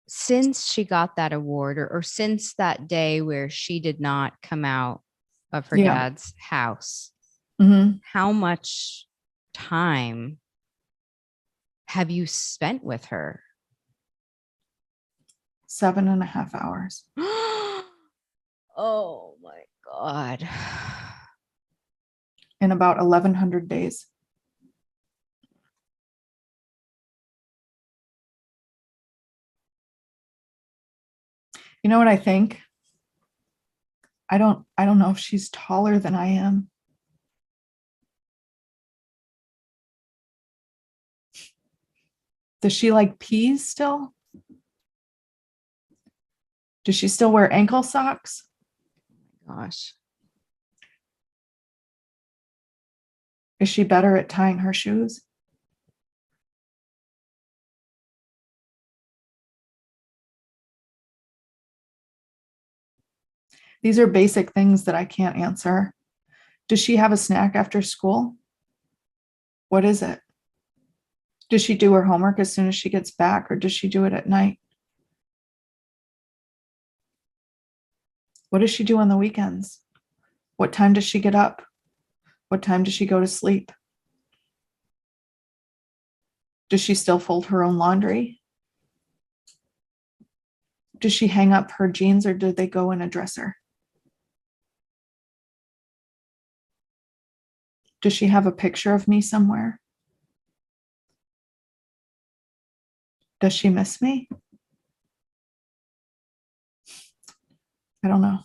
since she got that award, or since that day where she did not come out of her dad's house, how much time have you spent with her? 7.5 hours. Oh my God. In about 1,100 days. You know what I think? I don't know if she's taller than I am. Does she like peas still? Does she still wear ankle socks? Oh my gosh. Is she better at tying her shoes? These are basic things that I can't answer. Does she have a snack after school? What is it? Does she do her homework as soon as she gets back, or does she do it at night? What does she do on the weekends? What time does she get up? What time does she go to sleep? Does she still fold her own laundry? Does she hang up her jeans, or do they go in a dresser? Does she have a picture of me somewhere? Does she miss me? I don't know.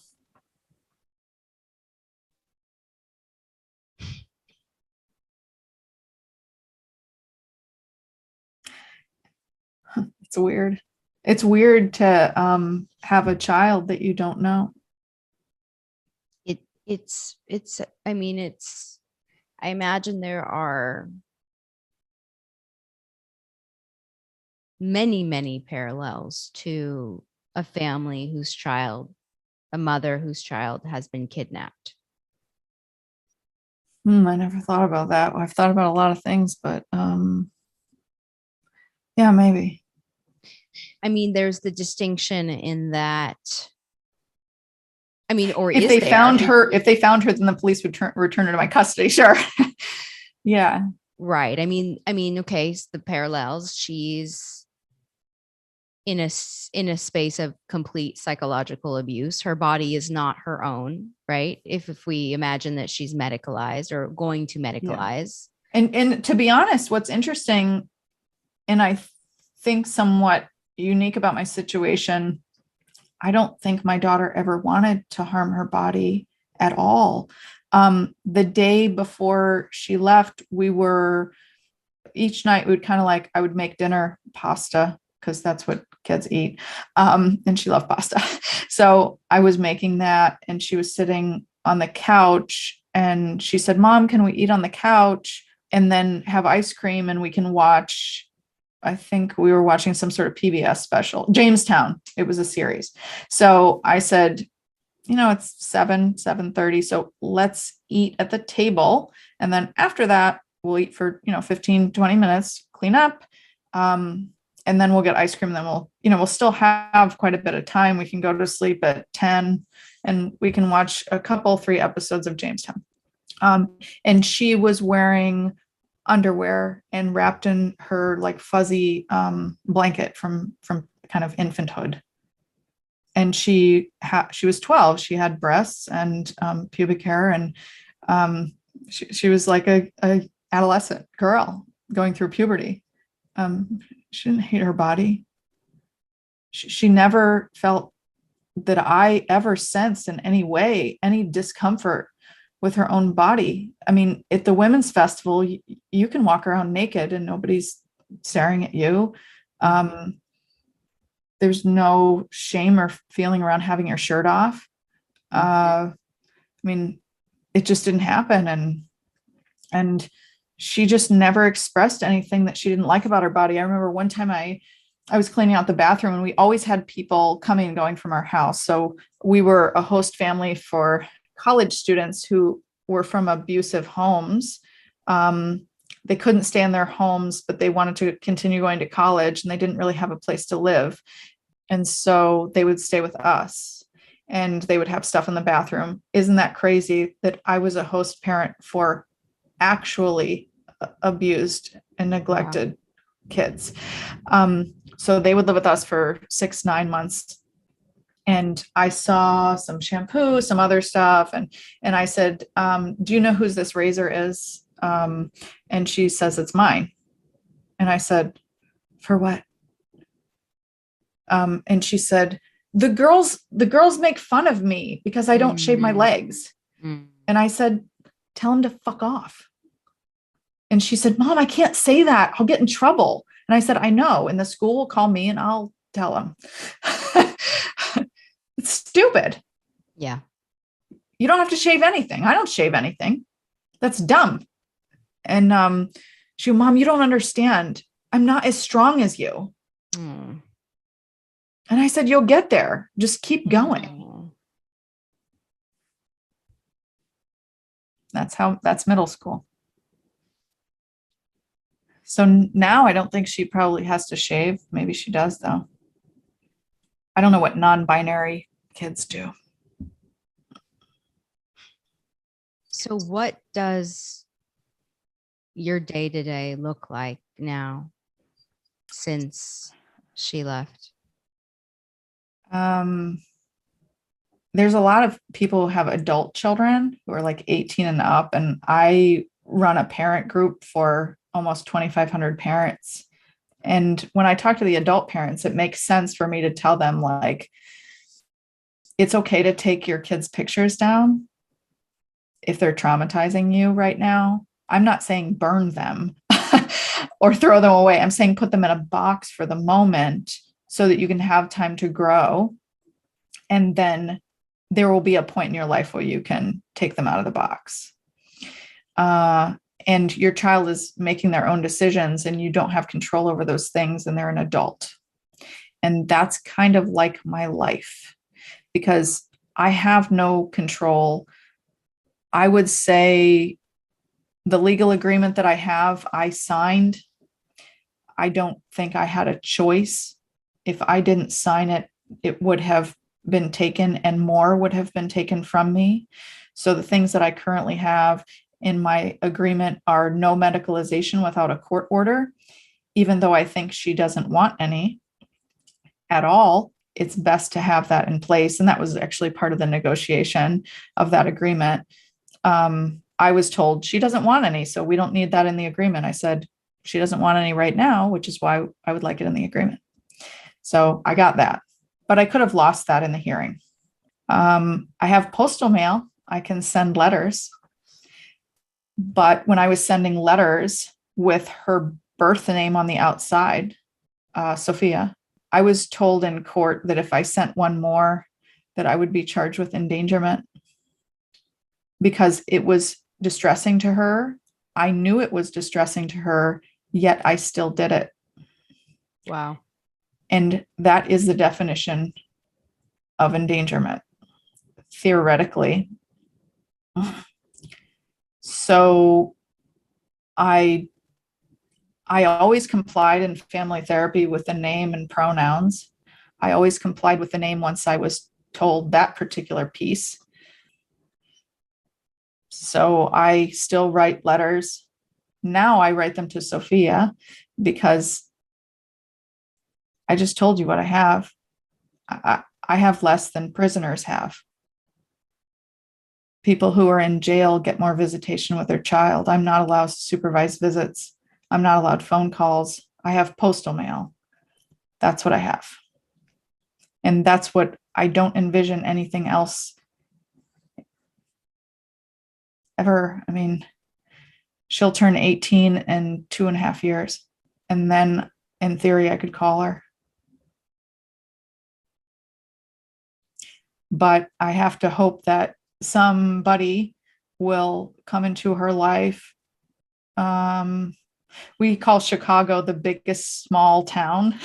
It's weird. It's weird to have a child that you don't know. I imagine there are many, many parallels to a mother whose child has been kidnapped. I never thought about that. I've thought about a lot of things, but yeah, maybe. I mean, there's the distinction in that. I mean, or if they found her, then the police would return her to my custody. Sure. Yeah. Right. I mean, okay, so the parallels, she's in a space of complete psychological abuse. Her body is not her own, right? If we imagine that she's medicalized or going to medicalize. Yeah. And to be honest, what's interesting, and I think somewhat unique about my situation, I don't think my daughter ever wanted to harm her body at all. The day before she left, each night we would kind of like, I would make dinner pasta because that's what kids eat. And she loved pasta. So I was making that, and she was sitting on the couch, and she said, "Mom, can we eat on the couch and then have ice cream and we can watch," I think we were watching some sort of PBS special, Jamestown. It was a series. So I said, it's 7:30. So let's eat at the table. And then after that, we'll eat for, 15, 20 minutes, clean up. And then we'll get ice cream. And then we'll still have quite a bit of time. We can go to sleep at 10 and we can watch 3 episodes of Jamestown. And she was wearing underwear and wrapped in her like fuzzy blanket from kind of infanthood. And she was 12. She had breasts and pubic hair, and she was like a adolescent girl going through puberty. She didn't hate her body. She never felt that I ever sensed in any way any discomfort with her own body. I mean, at the women's festival, you can walk around naked and nobody's staring at you. There's no shame or feeling around having your shirt off. I mean, it just didn't happen. And she just never expressed anything that she didn't like about her body. I remember one time I was cleaning out the bathroom, and we always had people coming and going from our house. So we were a host family for college students who were from abusive homes. They couldn't stay in their homes, but they wanted to continue going to college and they didn't really have a place to live. And so they would stay with us and they would have stuff in the bathroom. Isn't that crazy that I was a host parent for actually abused and neglected kids? So they would live with us for 6-9 months. And I saw some shampoo, some other stuff. And I said, do you know whose this razor is? And she says, it's mine. And I said, for what? And she said, the girls make fun of me because I don't shave my legs. And I said, tell them to fuck off. And she said, Mom, I can't say that. I'll get in trouble. And I said, I know. And the school will call me and I'll tell them. It's stupid. Yeah. You don't have to shave anything. I don't shave anything. That's dumb. And she, Mom, you don't understand. I'm not as strong as you. And I said, you'll get there. Just keep going. That's middle school. So now I don't think she probably has to shave. Maybe she does though. I don't know what non-binary kids do. So what does your day-to-day look like now since she left? There's a lot of people who have adult children who are like 18 and up, and I run a parent group for almost 2,500 parents. And when I talk to the adult parents, it makes sense for me to tell them, like, it's okay to take your kids' pictures down if they're traumatizing you right now. I'm not saying burn them or throw them away. I'm saying put them in a box for the moment so that you can have time to grow. And then there will be a point in your life where you can take them out of the box. And your child is making their own decisions and you don't have control over those things and they're an adult. And that's kind of like my life because I have no control. I would say the legal agreement that I signed. I don't think I had a choice. If I didn't sign it, it would have been taken and more would have been taken from me. So the things that I currently have in my agreement are no medicalization without a court order, even though I think she doesn't want any at all. It's best to have that in place. And that was actually part of the negotiation of that agreement. I was told she doesn't want any, so we don't need that in the agreement. I said, she doesn't want any right now, which is why I would like it in the agreement. So I got that, but I could have lost that in the hearing. I have postal mail. I can send letters. But when I was sending letters with her birth name on the outside, Sophia, I was told in court that if I sent one more, that I would be charged with endangerment because it was distressing to her. I knew it was distressing to her, yet I still did it. Wow. And that is the definition of endangerment, theoretically. So I always complied in family therapy with the name and pronouns. I always complied with the name once I was told that particular piece. So I still write letters. Now I write them to Sophia because I just told you what I have. I have less than prisoners have. People who are in jail get more visitation with their child. I'm not allowed supervised visits. I'm not allowed phone calls. I have postal mail. That's what I have. And that's what I don't envision anything else ever. I mean, she'll turn 18 in 2.5 years. And then in theory, I could call her. But I have to hope that somebody will come into her life. We call Chicago the biggest small town.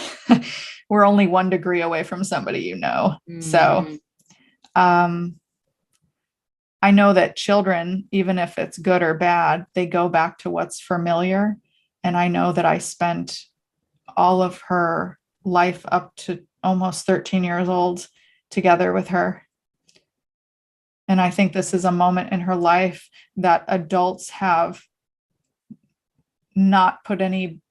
We're only 1 degree away from somebody, you know. So I know that children, even if it's good or bad, they go back to what's familiar. And I know that I spent all of her life up to almost 13 years old together with her. And I think this is a moment in her life that adults have not put any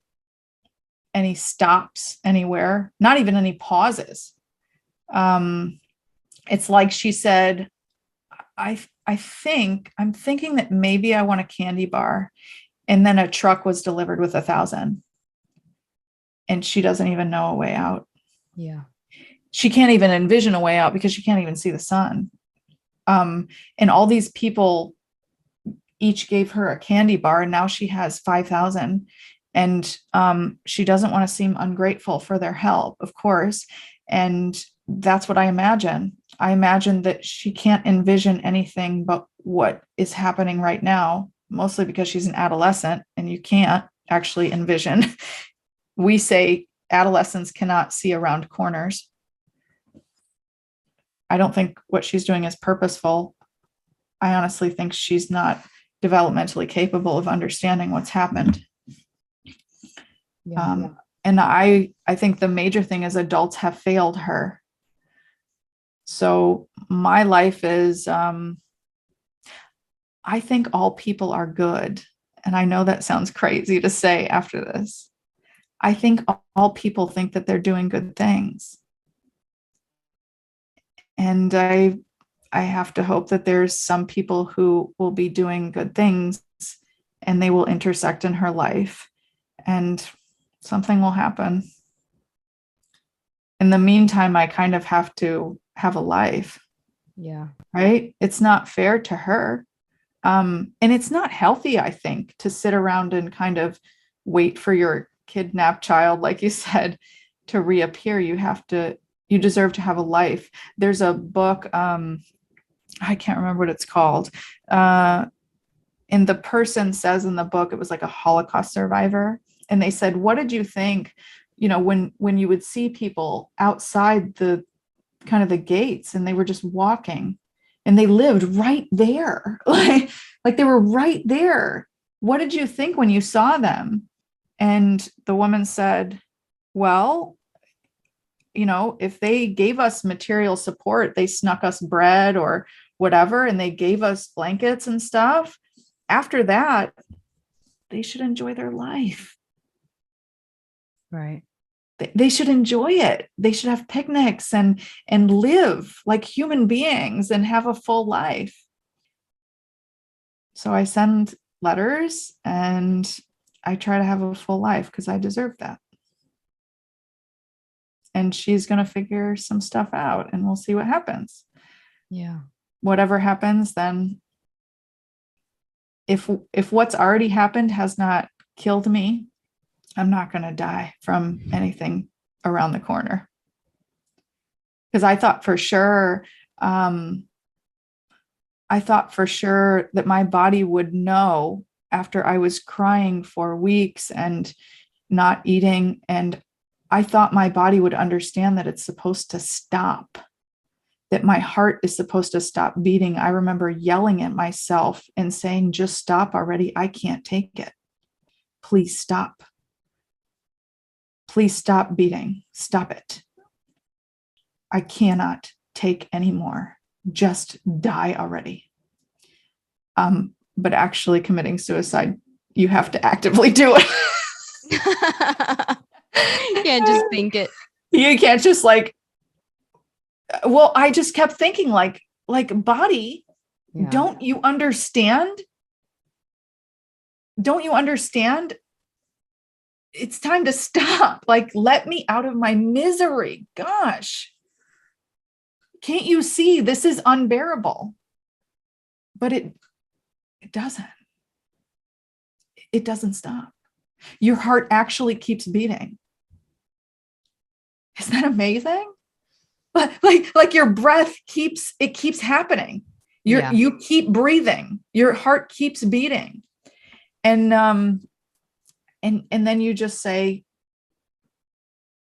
stops anywhere, not even any pauses. It's like she said, I'm thinking that maybe I want a candy bar. And then a truck was delivered with 1,000. And she doesn't even know a way out. Yeah. She can't even envision a way out because she can't even see the sun. And all these people each gave her a candy bar, and now she has 5,000. And she doesn't want to seem ungrateful for their help, of course. And that's what I imagine. I imagine that she can't envision anything but what is happening right now, mostly because she's an adolescent and you can't actually envision. We say adolescents cannot see around corners. I don't think what she's doing is purposeful. I honestly think she's not developmentally capable of understanding what's happened. Yeah. And I think the major thing is adults have failed her. So my life is, I think all people are good. And I know that sounds crazy to say after this. I think all people think that they're doing good things. And I have to hope that there's some people who will be doing good things and they will intersect in her life and something will happen. In the meantime, I kind of have to have a life. Yeah. Right? It's not fair to her. And it's not healthy, I think, to sit around and kind of wait for your kidnapped child, like you said, to reappear. You deserve to have a life. There's a book, I can't remember what it's called. And the person says in the book, it was like a Holocaust survivor. And they said, what did you think, when you would see people outside the kind of the gates and they were just walking and they lived right there, like they were right there. What did you think when you saw them? And the woman said, well, if they gave us material support, they snuck us bread or whatever, and they gave us blankets and stuff. After that, they should enjoy their life. Right. They should enjoy it. They should have picnics and live like human beings and have a full life. So I send letters and I try to have a full life because I deserve that. And she's going to figure some stuff out and we'll see what happens. Yeah. Whatever happens, then if what's already happened has not killed me, I'm not going to die from anything around the corner. Because I thought for sure that my body would know after I was crying for weeks and not eating. And I thought my body would understand that it's supposed to stop, that my heart is supposed to stop beating. I remember yelling at myself and saying, just stop already. I can't take it. Please stop. Please stop beating. Stop it. I cannot take anymore. Just die already. But actually committing suicide, you have to actively do it. You can't just think it. You can't just I just kept thinking like body, Yeah. don't you understand? Don't you understand? It's time to stop. Let me out of my misery. Gosh. Can't you see this is unbearable? But it doesn't. It doesn't stop. Your heart actually keeps beating. Isn't that amazing? Like your breath keeps happening. You keep breathing. Your heart keeps beating. And then you just say,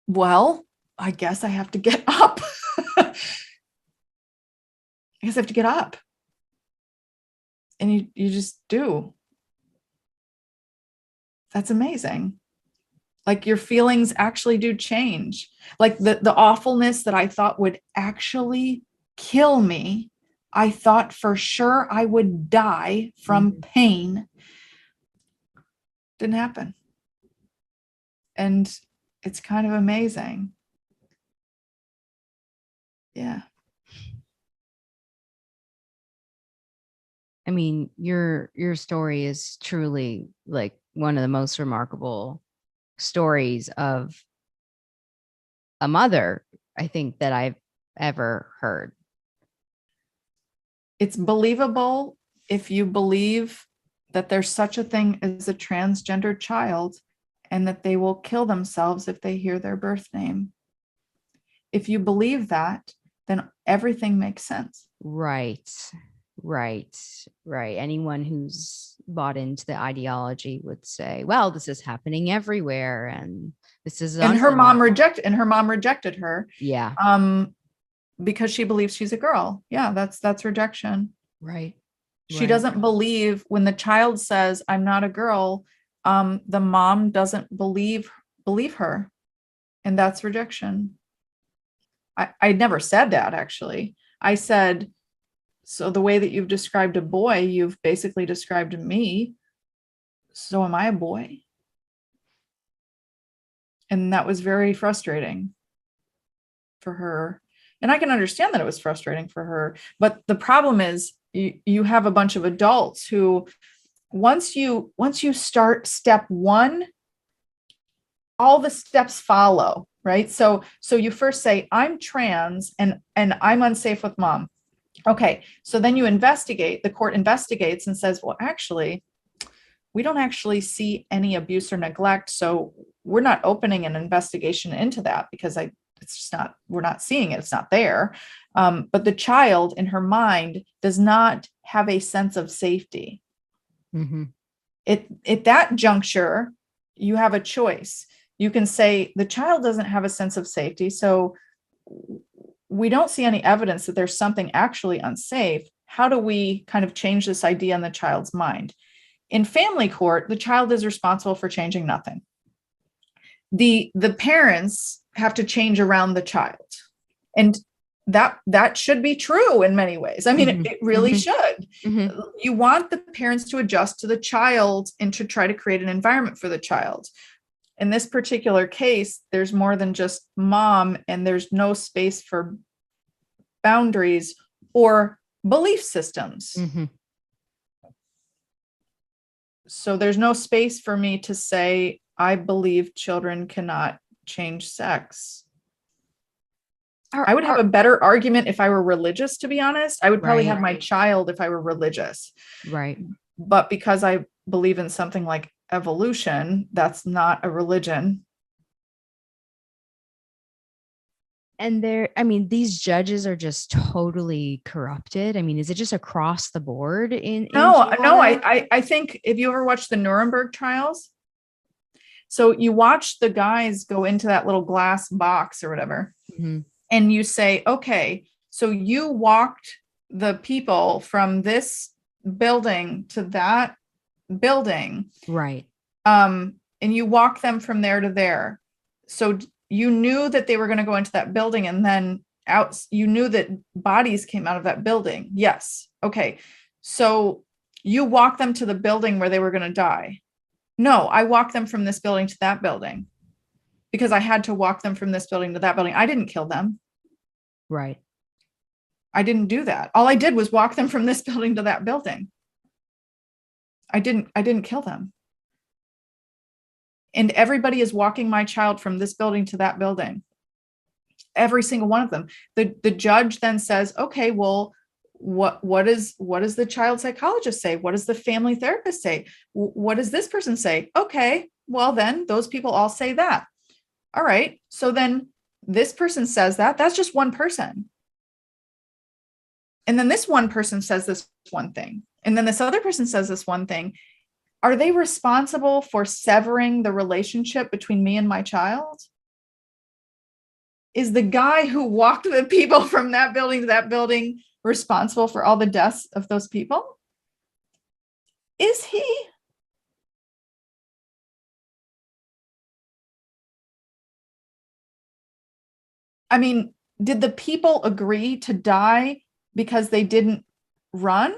well, I guess I have to get up. I guess I have to get up. And you just do. That's amazing. Like your feelings actually do change. Like the awfulness that I thought would actually kill me, I thought for sure I would die from pain, didn't happen. And it's kind of amazing. Yeah. I mean, your story is truly like one of the most remarkable stories of a mother, I think, that I've ever heard. It's believable if you believe that there's such a thing as a transgender child and that they will kill themselves if they hear their birth name. If you believe that, then everything makes sense. Right. Anyone who's bought into the ideology would say, well, this is happening everywhere and this is and her mom rejected her. Yeah. Because she believes she's a girl. Yeah, that's rejection. Right. She doesn't believe when the child says, I'm not a girl, the mom doesn't believe her. And that's rejection. I never said that, actually. I said, so the way that you've described a boy, you've basically described me. So am I a boy? And that was very frustrating for her. And I can understand that it was frustrating for her. But the problem is you have a bunch of adults who, once you start step one, all the steps follow, right? So you first say, I'm trans and I'm unsafe with mom. Okay, so then you investigate, the court investigates and says, well, actually, we don't actually see any abuse or neglect. So we're not opening an investigation into that because it's just not, we're not seeing it. It's not there. But the child in her mind does not have a sense of safety. At that juncture, you have a choice. You can say the child doesn't have a sense of safety. So we don't see any evidence that there's something actually unsafe. How do we kind of change this idea in the child's mind? In family court, the child is responsible for changing nothing. The parents have to change around the child. And that should be true in many ways. I mean, it really should. You want the parents to adjust to the child and to try to create an environment for the child. In this particular case, there's more than just mom, and there's no space for boundaries or belief systems. So there's no space for me to say, I believe children cannot change sex. I would have a better argument if I were religious, to be honest. I would probably have my child if I were religious. Right. But because I believe in something like evolution, that's not a religion. And these judges are just totally corrupted. I mean, is it just across the board No, I think, if you ever watched the Nuremberg trials, so you watch the guys go into that little glass box or whatever, and you say, okay, so you walked the people from this building to that building. Right. And you walk them from there to there. So you knew that they were going to go into that building, and then out, you knew that bodies came out of that building. Yes. Okay. So you walk them to the building where they were going to die. No, I walked them from this building to that building because I had to walk them from this building to that building. I didn't kill them. Right. I didn't do that. All I did was walk them from this building to that building. I didn't kill them. And everybody is walking my child from this building to that building. Every single one of them. The judge then says, okay, well, what does the child psychologist say? What does the family therapist say? What does this person say? Okay, well, then those people all say that. All right. So then this person says that. That's just one person. And then this one person says this one thing. And then this other person says this one thing. Are they responsible for severing the relationship between me and my child? Is the guy who walked the people from that building to that building responsible for all the deaths of those people? Is he? I mean, did the people agree to die because they didn't run?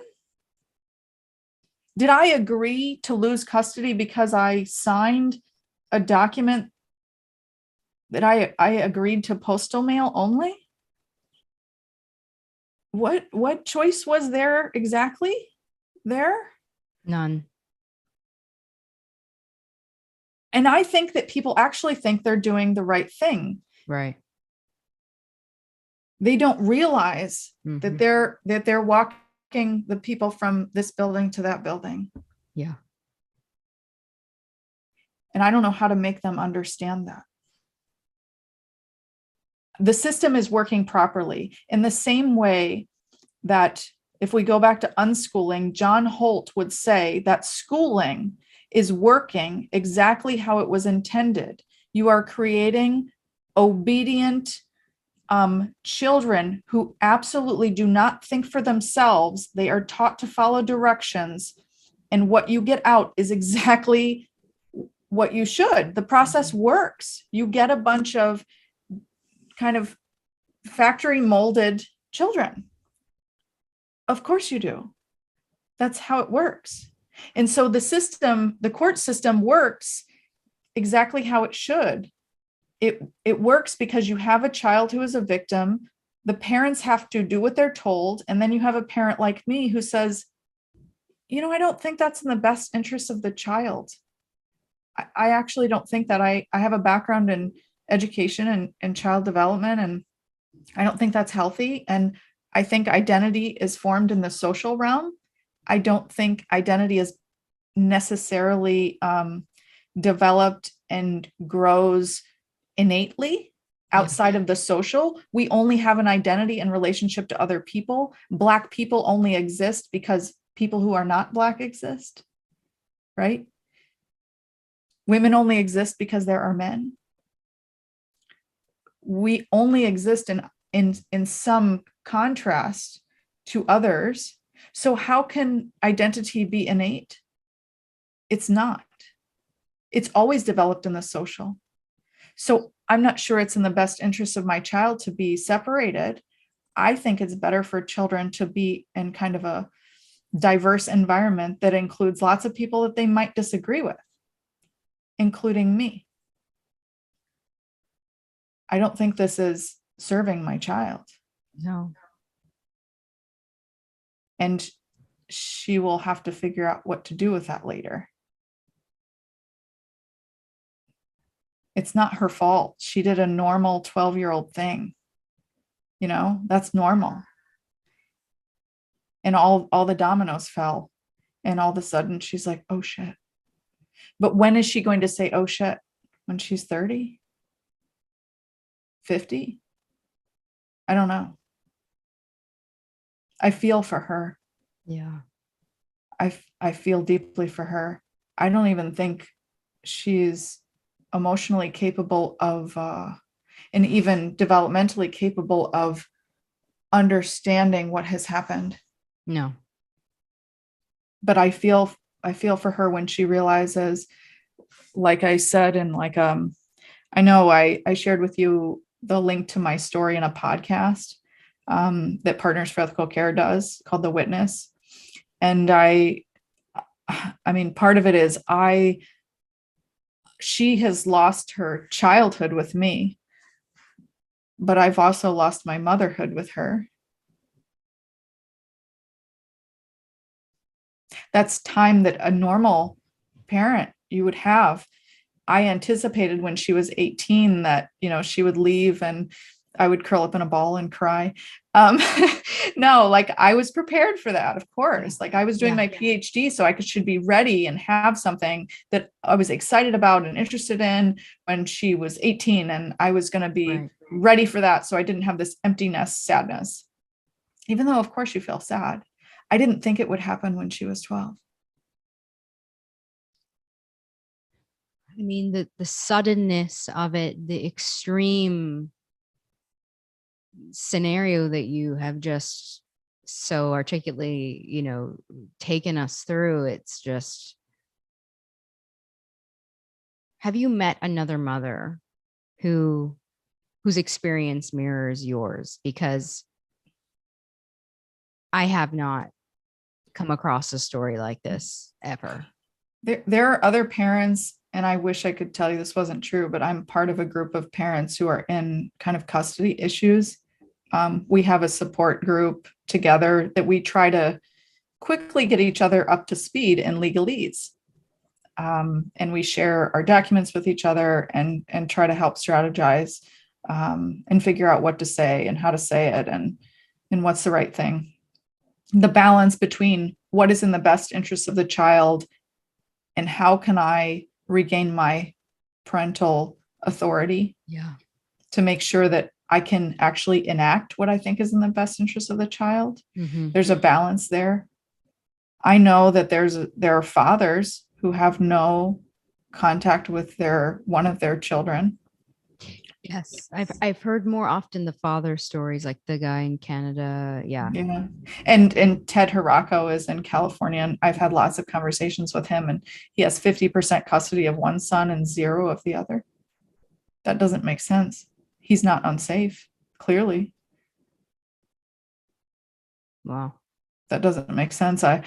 Did I agree to lose custody because I signed a document that I agreed to postal mail only? What choice was there exactly there? None. And I think that people actually think they're doing the right thing. Right. They don't realize Mm-hmm. that they're walking the people from this building to that building. Yeah. And I don't know how to make them understand that. The system is working properly in the same way that if we go back to unschooling, John Holt would say that schooling is working exactly how it was intended. You are creating obedient children who absolutely do not think for themselves. They are taught to follow directions, and what you get out is exactly what you should. The process works. You get a bunch of kind of factory molded children. Of course you do. That's how it works. And so the system, the court system works exactly how it should. It works because you have a child who is a victim. The parents have to do what they're told. And then you have a parent like me who says, I don't think that's in the best interest of the child. I actually don't think that. I have a background in education and child development, and I don't think that's healthy. And I think identity is formed in the social realm. I don't think identity is necessarily developed and grows innately outside of the social. We only have an identity in relationship to other people. Black people only exist because people who are not Black exist, right? Women only exist because there are men. We only exist in some contrast to others. So how can identity be innate? It's not. It's always developed in the social. So I'm not sure it's in the best interest of my child to be separated. I think it's better for children to be in kind of a diverse environment that includes lots of people that they might disagree with, including me. I don't think this is serving my child. No. And she will have to figure out what to do with that later. It's not her fault. She did a normal 12-year-old thing. That's normal. And all the dominoes fell. And all of a sudden she's like, oh shit. But when is she going to say, oh shit? When she's 30? 50? I don't know. I feel for her. Yeah. I feel deeply for her. I don't even think she's emotionally capable of, and even developmentally capable of understanding what has happened. No. But I feel for her when she realizes, like I said, and like I know I shared with you the link to my story in a podcast that Partners for Ethical Care does called The Witness. And I mean, part of it is she has lost her childhood with me, but I've also lost my motherhood with her. That's time that a normal parent you would have. I anticipated when she was 18 that, she would leave and I would curl up in a ball and cry. No, like I was prepared for that, of course. Like I was doing my PhD, so I should be ready and have something that I was excited about and interested in when she was 18. And I was going to be ready for that. So I didn't have this emptiness, sadness, even though, of course, you feel sad. I didn't think it would happen when she was 12. I mean, the suddenness of it, the extreme scenario that you have just so articulately, taken us through. It's just, have you met another mother whose experience mirrors yours? Because I have not come across a story like this ever. There are other parents, and I wish I could tell you this wasn't true, but I'm part of a group of parents who are in kind of custody issues. We have a support group together that we try to quickly get each other up to speed in legalese. And we share our documents with each other and try to help strategize and figure out what to say and how to say it and what's the right thing. The balance between what is in the best interest of the child and how can I regain my parental authority to make sure that I can actually enact what I think is in the best interest of the child. Mm-hmm. There's a balance there. I know that there are fathers who have no contact with one of their children. Yes, I've heard more often the father stories, like the guy in Canada. Yeah. And Ted Hirako is in California, and I've had lots of conversations with him, and he has 50% custody of one son and 0 of the other. That doesn't make sense. He's not unsafe, clearly. Wow. That doesn't make sense. I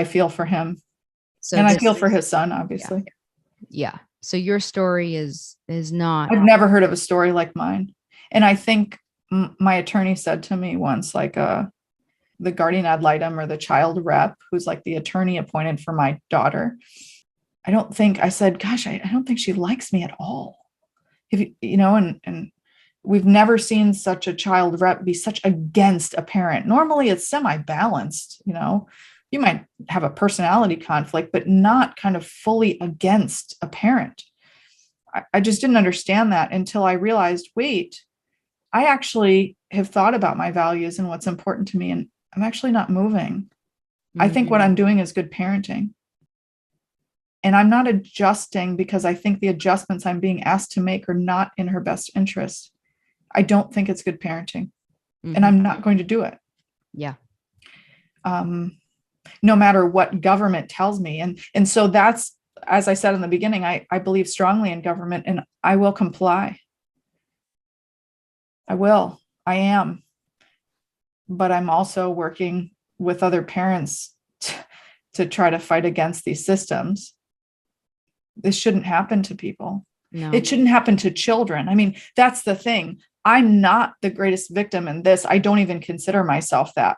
feel for him, So and I feel for his son, obviously. Yeah. So your story is not. I've never heard of a story like mine. And I think my attorney said to me once, like the guardian ad litem or the child rep, who's like the attorney appointed for my daughter. I said, gosh, I don't think she likes me at all. If and we've never seen such a child rep be such against a parent. Normally it's semi-balanced, you might have a personality conflict, but not kind of fully against a parent. I just didn't understand that until I realized, wait, I actually have thought about my values and what's important to me, and I'm actually not moving. I think what I'm doing is good parenting. And I'm not adjusting because I think the adjustments I'm being asked to make are not in her best interest. I don't think it's good parenting, and I'm not going to do it. Yeah. No matter what government tells me. And so that's, as I said in the beginning, I believe strongly in government, and I will comply. I am. But I'm also working with other parents to try to fight against these systems. This shouldn't happen to people. No. It shouldn't happen to children. I mean, that's the thing. I'm not the greatest victim in this. I don't even consider myself that.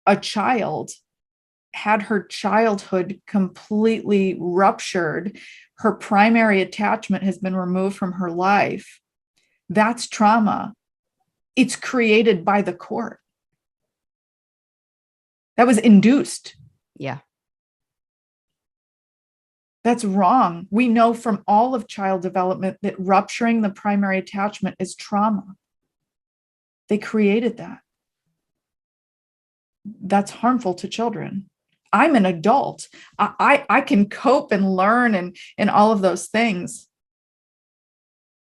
A child had her childhood completely ruptured. Her primary attachment has been removed from her life. That's trauma. It's created by the court. That was induced. Yeah. That's wrong. We know from all of child development that rupturing the primary attachment is trauma. They created that. That's harmful to children. I'm an adult. I can cope and learn and all of those things.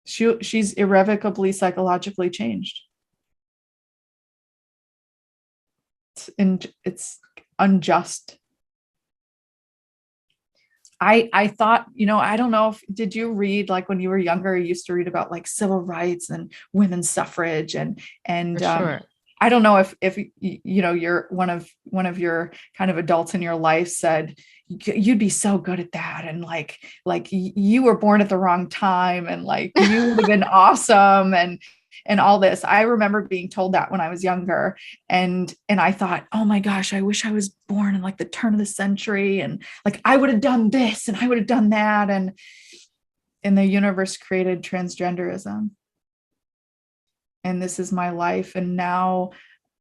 She's irrevocably psychologically changed. It's unjust. I thought, I don't know did you read, like when you were younger, you used to read about like civil rights and women's suffrage and sure. I don't know if you're one of your kind of adults in your life said you'd be so good at that, and like you were born at the wrong time, and like you would have been awesome and all this. I remember being told that when I was younger, and I thought, oh my gosh, I wish I was born in like the turn of the century, and like I would have done this and I would have done that, and the universe created transgenderism. And this is my life. And now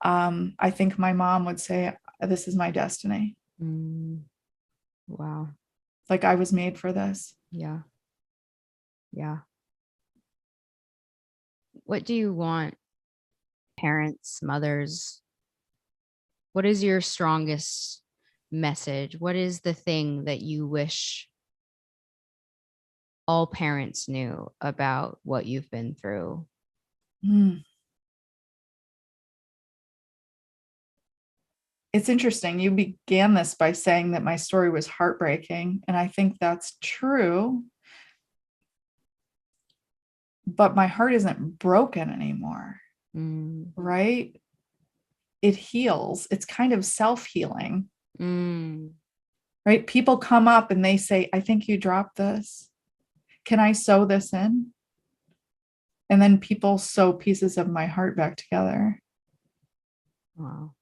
I think my mom would say, this is my destiny. Wow. Like I was made for this. Yeah. Yeah. What do you want parents, mothers? What is your strongest message? What is the thing that you wish all parents knew about what you've been through? it's interesting. You began this by saying that my story was heartbreaking, and I think that's true. But my heart isn't broken anymore, right? It heals. It's kind of self-healing, right? People come up and they say, I think you dropped this. Can I sew this in? And then people sew pieces of my heart back together. Wow.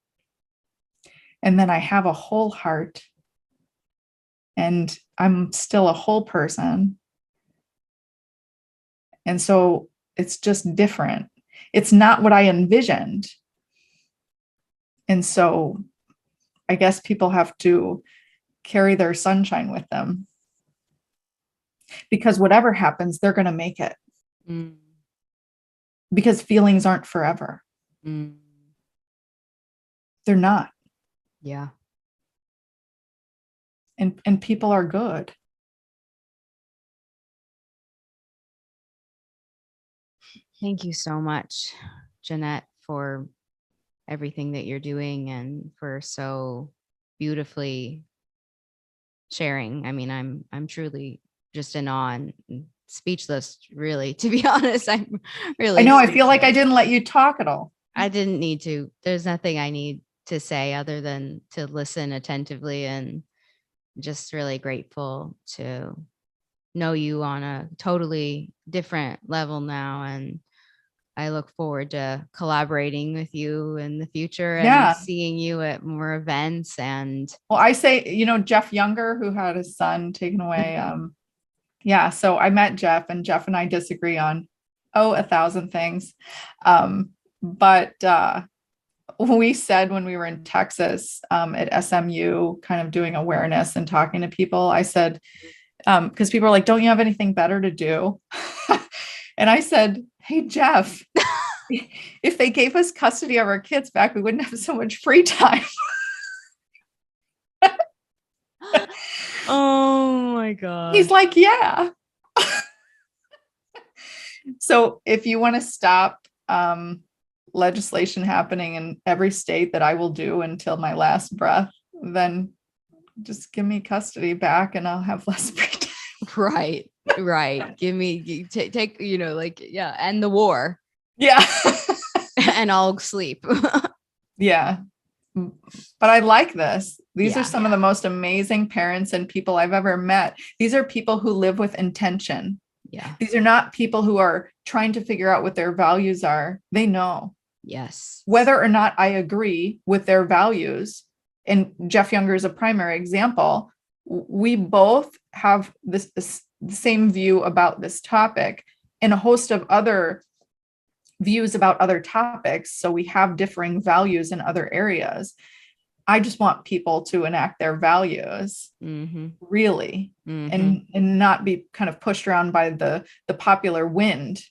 And then I have a whole heart, and I'm still a whole person. And so it's just different. It's not what I envisioned. And so I guess people have to carry their sunshine with them, because whatever happens, they're going to make it. Because feelings aren't forever. They're not. Yeah. And people are good. Thank you so much, Jeannette, for everything that you're doing and for so beautifully sharing. I mean, I'm truly just in awe and speechless, really, to be honest. I'm really I know, I feel speechless. like I didn't let you talk at all. I didn't need to. There's nothing I need to say other than to listen attentively, and just really grateful to know you on a totally different level now. And I look forward to collaborating with you in the future and seeing you at more events. And well, I say, Jeff Younger, who had his son taken away. So I met Jeff, and Jeff and I disagree on 1,000 things. But we said when we were in Texas at SMU, kind of doing awareness and talking to people, I said, because people are like, don't you have anything better to do? And I said, hey, Jeff, if they gave us custody of our kids back, we wouldn't have so much free time. Oh my God. He's like, yeah. So if you want to stop legislation happening in every state, that I will do until my last breath, then just give me custody back and I'll have less free time. Right. Give me, take, end the war. Yeah. And I'll sleep. Yeah. But I like this. These are some of the most amazing parents and people I've ever met. These are people who live with intention. Yeah. These are not people who are trying to figure out what their values are. They know. Yes. Whether or not I agree with their values. And Jeff Younger is a primary example. We both have the same view about this topic and a host of other views about other topics. So we have differing values in other areas. I just want people to enact their values, really, and not be kind of pushed around by the popular wind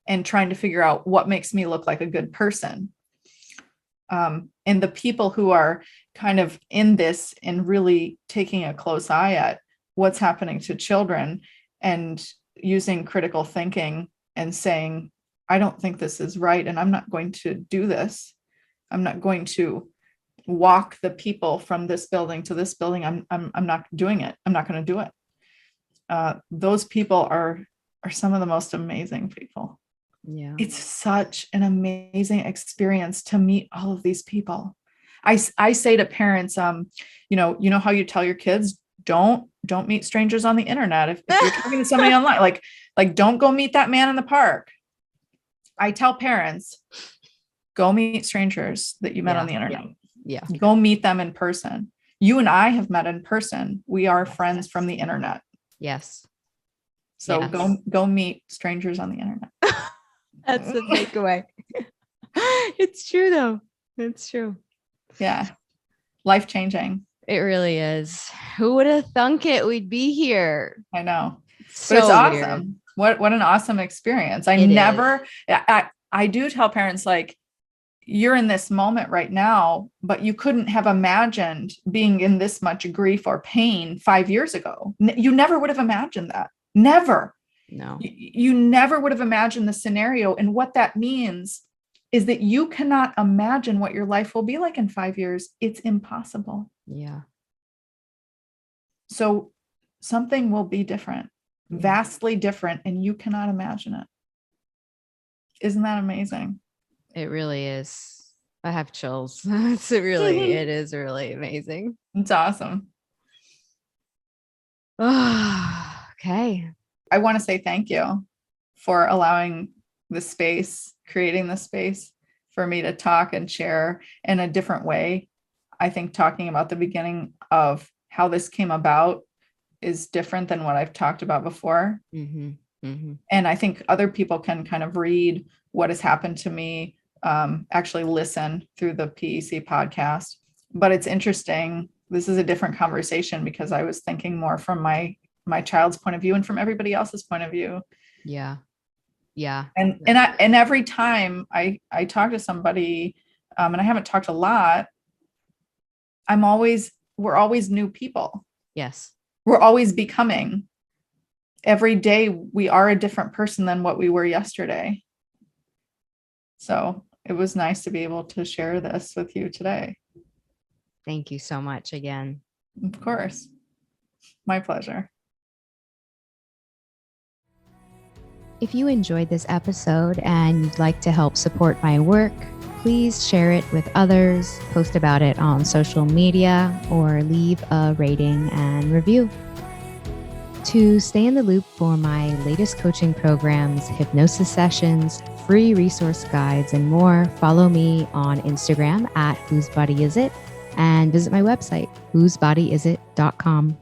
and trying to figure out what makes me look like a good person. And the people who are kind of in this and really taking a close eye at what's happening to children and using critical thinking and saying, I don't think this is right, and I'm not going to do this. I'm not going to walk the people from this building to this building. I'm not doing it. I'm not going to do it. Those people are some of the most amazing people. Yeah. It's such an amazing experience to meet all of these people. I say to parents, you know how you tell your kids, don't meet strangers on the internet. If you're talking to somebody online, like don't go meet that man in the park. I tell parents, go meet strangers that you met on the internet. Yeah. Go meet them in person. You and I have met in person. We are friends from the internet. Yes. So go meet strangers on the internet. That's the takeaway. It's true though. It's true. Yeah. Life-changing. It really is. Who would have thunk it? We'd be here. I know. So but it's awesome. Weird. What an awesome experience. I do tell parents, like, you're in this moment right now, but you couldn't have imagined being in this much grief or pain 5 years ago. You never would have imagined that. Never. No. You never would have imagined the scenario and what that means is that you cannot imagine what your life will be like in 5 years. It's impossible. Yeah. So something will be different, vastly different, and you cannot imagine it. Isn't that amazing? It really is. I have chills. It is really amazing. It's awesome. Oh, okay. I want to say thank you for allowing the space, creating the space for me to talk and share in a different way. I think talking about the beginning of how this came about is different than what I've talked about before. Mm-hmm. Mm-hmm. And I think other people can kind of read what has happened to me, actually listen through the PEC podcast. But it's interesting. This is a different conversation because I was thinking more from my child's point of view and from everybody else's point of view. Yeah. Yeah. And every time I talk to somebody, and I haven't talked a lot, we're always new people. Yes. We're always becoming. Every day we are a different person than what we were yesterday. So it was nice to be able to share this with you today. Thank you so much again. Of course. My pleasure. If you enjoyed this episode and you'd like to help support my work, please share it with others, post about it on social media, or leave a rating and review. To stay in the loop for my latest coaching programs, hypnosis sessions, free resource guides, and more, follow me on Instagram at whosebodyisit and visit my website, whosebodyisit.com.